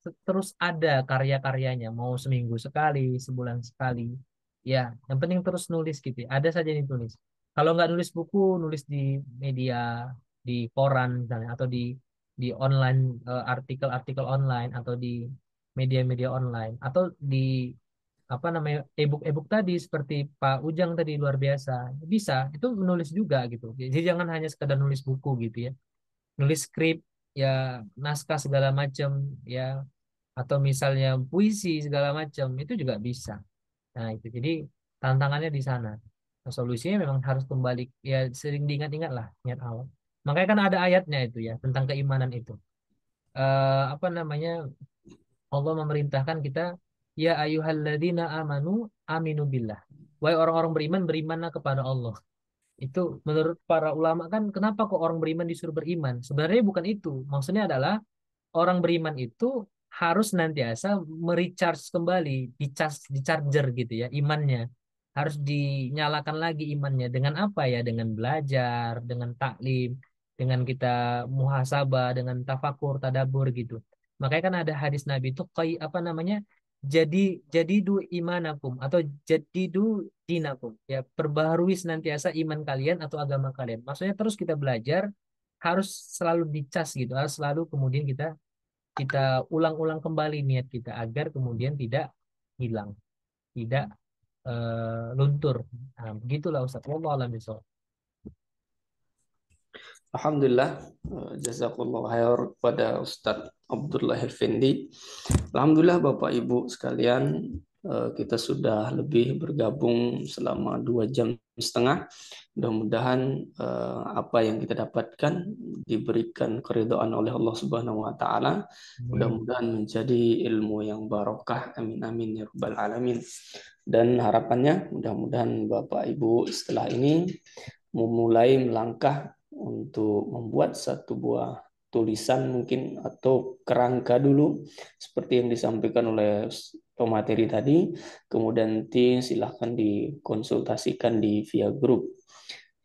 Speaker 1: terus ada karya-karyanya, mau seminggu sekali, sebulan sekali. Ya, yang penting terus nulis gitu ya. Ada saja yang ditulis. Kalau nggak nulis buku, nulis di media, di koran misalnya, atau di online artikel-artikel online, atau di media-media online, atau di apa namanya e-book tadi seperti Pak Ujang tadi luar biasa. Bisa, itu menulis juga gitu. Jadi jangan hanya sekedar nulis buku gitu ya. Nulis skrip ya, naskah segala macam ya, atau misalnya puisi segala macam itu juga bisa. Nah, itu jadi tantangannya di sana. Nah, solusinya memang harus kembali ya, sering diingat-ingat lah niat awal. Makanya kan ada ayatnya itu ya tentang keimanan itu. Apa namanya? Allah memerintahkan kita, ya ayyuhalladzina amanu aminu billah. Wahai orang-orang beriman, berimanlah kepada Allah. Itu menurut para ulama kan, kenapa kok orang beriman disuruh beriman? Sebenarnya bukan itu. Maksudnya adalah orang beriman itu harus nantiasa merecharge kembali, di charger gitu ya, imannya. Harus dinyalakan lagi imannya dengan apa ya? Dengan belajar, dengan taklim, dengan kita muhasabah, dengan tafakur, tadabur gitu. Makanya kan ada hadis Nabi itu kayak apa namanya? Jadi du imanakum atau jadi du dinakum. Ya, perbaharui senantiasa iman kalian atau agama kalian. Maksudnya terus kita belajar, harus selalu dicas gitu, harus selalu kemudian kita kita ulang-ulang kembali niat kita agar kemudian tidak hilang, tidak luntur. Nah, begitulah Ustaz. Wallahu a'lam bishawab.
Speaker 2: Alhamdulillah, jazakallah khair pada Ustadz Abdullah Effendi. Alhamdulillah Bapak Ibu sekalian, kita sudah lebih bergabung selama 2 jam setengah. Mudah-mudahan apa yang kita dapatkan diberikan keridhaan oleh Allah Subhanahu wa taala.
Speaker 1: Amin.
Speaker 2: Mudah-mudahan menjadi ilmu yang barokah. Amin amin ya rabbal alamin. Dan harapannya mudah-mudahan Bapak Ibu setelah ini memulai melangkah untuk membuat satu buah tulisan mungkin atau kerangka dulu seperti yang disampaikan oleh pemateri tadi, kemudian nanti silahkan dikonsultasikan di via grup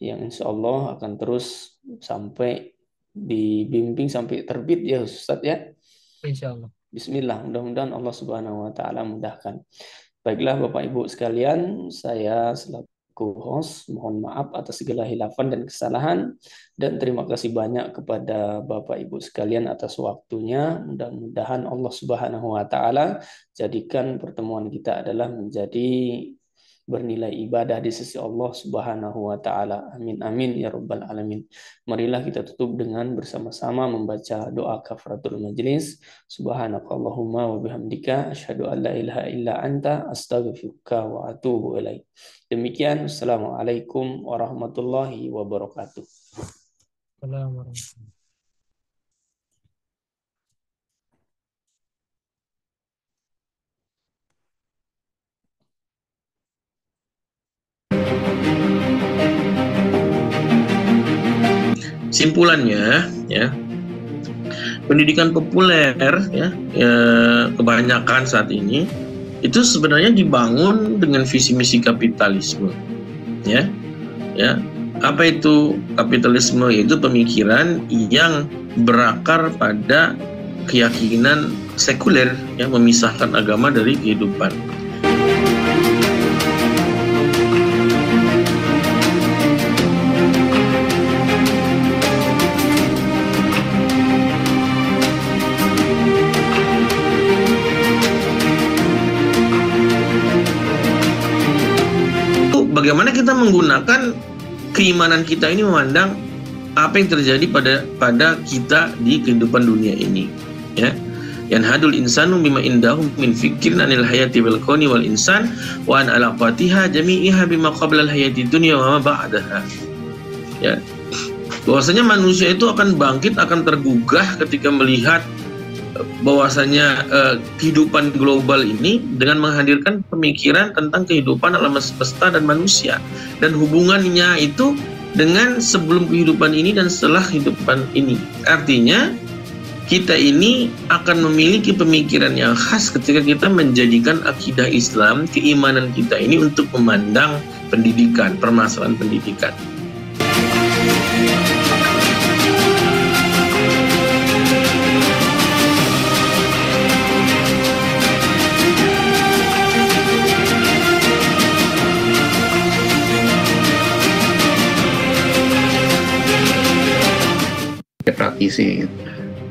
Speaker 2: yang insya Allah akan terus sampai dibimbing sampai terbit ya Ustadz ya.
Speaker 1: Insya Allah.
Speaker 2: Bismillah, mudah-mudahan Allah Subhanahu wa taala mudahkan. Baiklah Bapak Ibu sekalian, saya selaku host mohon maaf atas segala hilafan dan kesalahan, dan terima kasih banyak kepada Bapak Ibu sekalian atas waktunya. Mudah-mudahan Allah Subhanahu wa taala jadikan pertemuan kita adalah menjadi bernilai ibadah di sisi Allah Subhanahu wa taala. Amin amin ya rabbal alamin. Marilah kita tutup dengan bersama-sama membaca doa kafaratul majlis. Subhanakallahumma wa bihamdika asyhadu an la ilaha illa anta astaghfiruka wa atubu ilaik. Demikian, assalamualaikum warahmatullahi wabarakatuh.
Speaker 1: Assalamualaikum.
Speaker 3: Simpulannya, ya, pendidikan populer ya, kebanyakan saat ini itu sebenarnya dibangun dengan visi misi kapitalisme, ya. Apa itu kapitalisme? Yaitu pemikiran yang berakar pada keyakinan sekuler yang memisahkan agama dari kehidupan. Bagaimana kita menggunakan keimanan kita ini memandang apa yang terjadi pada kita di kehidupan dunia ini, ya. Yanhadul insanu bima indahu min fikrin anil hayati wal kauni wal insan wa an alaqatiha jami'iha bima qabla al hayati dunya wa ma ba'daha. Ya. Bahwasanya manusia itu akan bangkit, akan tergugah ketika melihat bahwasanya kehidupan global ini dengan menghadirkan pemikiran tentang kehidupan alam semesta dan manusia, dan hubungannya itu dengan sebelum kehidupan ini dan setelah kehidupan ini. Artinya kita ini akan memiliki pemikiran yang khas ketika kita menjadikan akidah Islam, keimanan kita ini untuk memandang pendidikan, permasalahan pendidikan.
Speaker 4: Praktisi.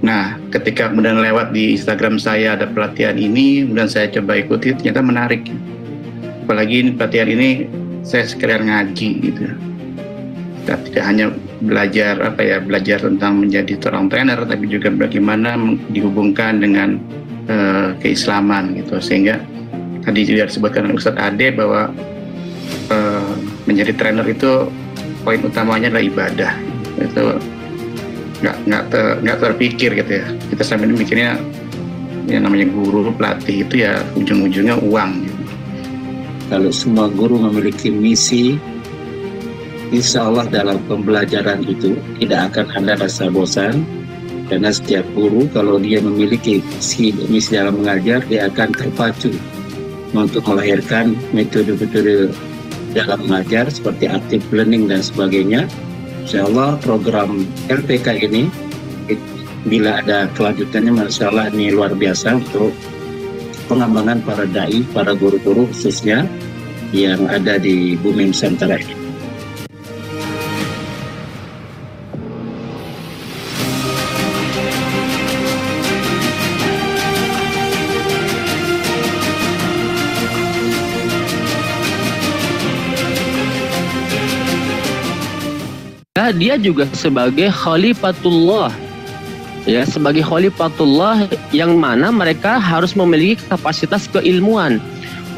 Speaker 4: Nah, ketika kemudian lewat di Instagram saya ada pelatihan ini, kemudian saya coba ikuti, ternyata menarik. apalagi pelatihan ini saya sekedar ngaji gitu. Tidak hanya belajar belajar tentang menjadi seorang trainer, tapi juga bagaimana dihubungkan dengan keislaman gitu. Sehingga tadi juga disebutkan oleh Ustadz Ade bahwa menjadi trainer itu poin utamanya adalah ibadah. Itu nggak terpikir gitu ya. Kita sampai mikirnya yang namanya guru pelatih itu ya ujung-ujungnya uang gitu.
Speaker 5: Kalau semua guru memiliki misi, insya Allah dalam pembelajaran itu tidak akan ada rasa bosan, karena setiap guru kalau dia memiliki misi dalam mengajar, dia akan terpacu untuk melahirkan metode-metode dalam mengajar seperti active learning dan sebagainya. Insya Allah program LPK ini bila ada kelanjutannya, Masya Allah ini luar biasa untuk pengembangan para dai, para guru-guru khususnya yang ada di bumi Nusantara ini.
Speaker 6: Dia juga sebagai khalifatullah, ya, sebagai khalifatullah yang mana mereka harus memiliki kapasitas keilmuan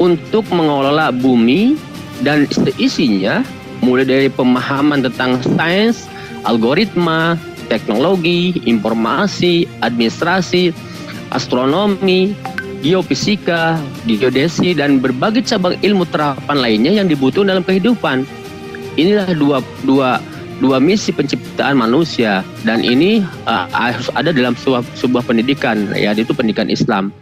Speaker 6: untuk mengelola bumi dan seisinya, mulai dari pemahaman tentang sains, algoritma, teknologi, informasi, administrasi, astronomi, geofisika, geodesi, dan berbagai cabang ilmu terapan lainnya yang dibutuhkan dalam kehidupan. Inilah dua misi penciptaan manusia, dan ini harus ada dalam sebuah pendidikan, yaitu pendidikan Islam.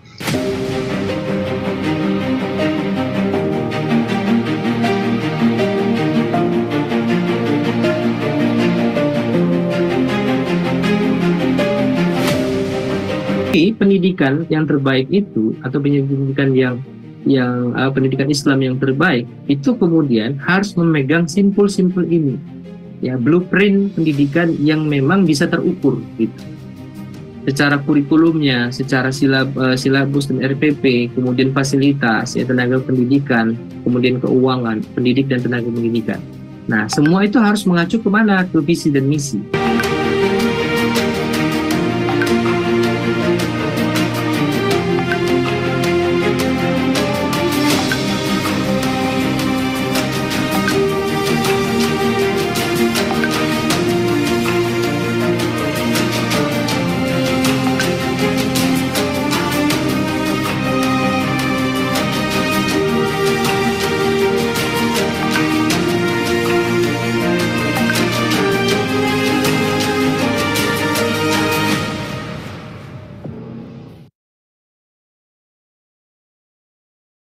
Speaker 7: Pendidikan yang terbaik itu, atau pendidikan pendidikan Islam yang terbaik itu kemudian harus memegang simpul-simpul ini, ya, blueprint pendidikan yang memang bisa terukur gitu, secara kurikulumnya, secara silabus dan RPP, kemudian fasilitas, ya, tenaga pendidikan, kemudian keuangan, pendidik dan tenaga pendidikan. Nah, semua itu harus mengacu kemana? Ke visi dan misi.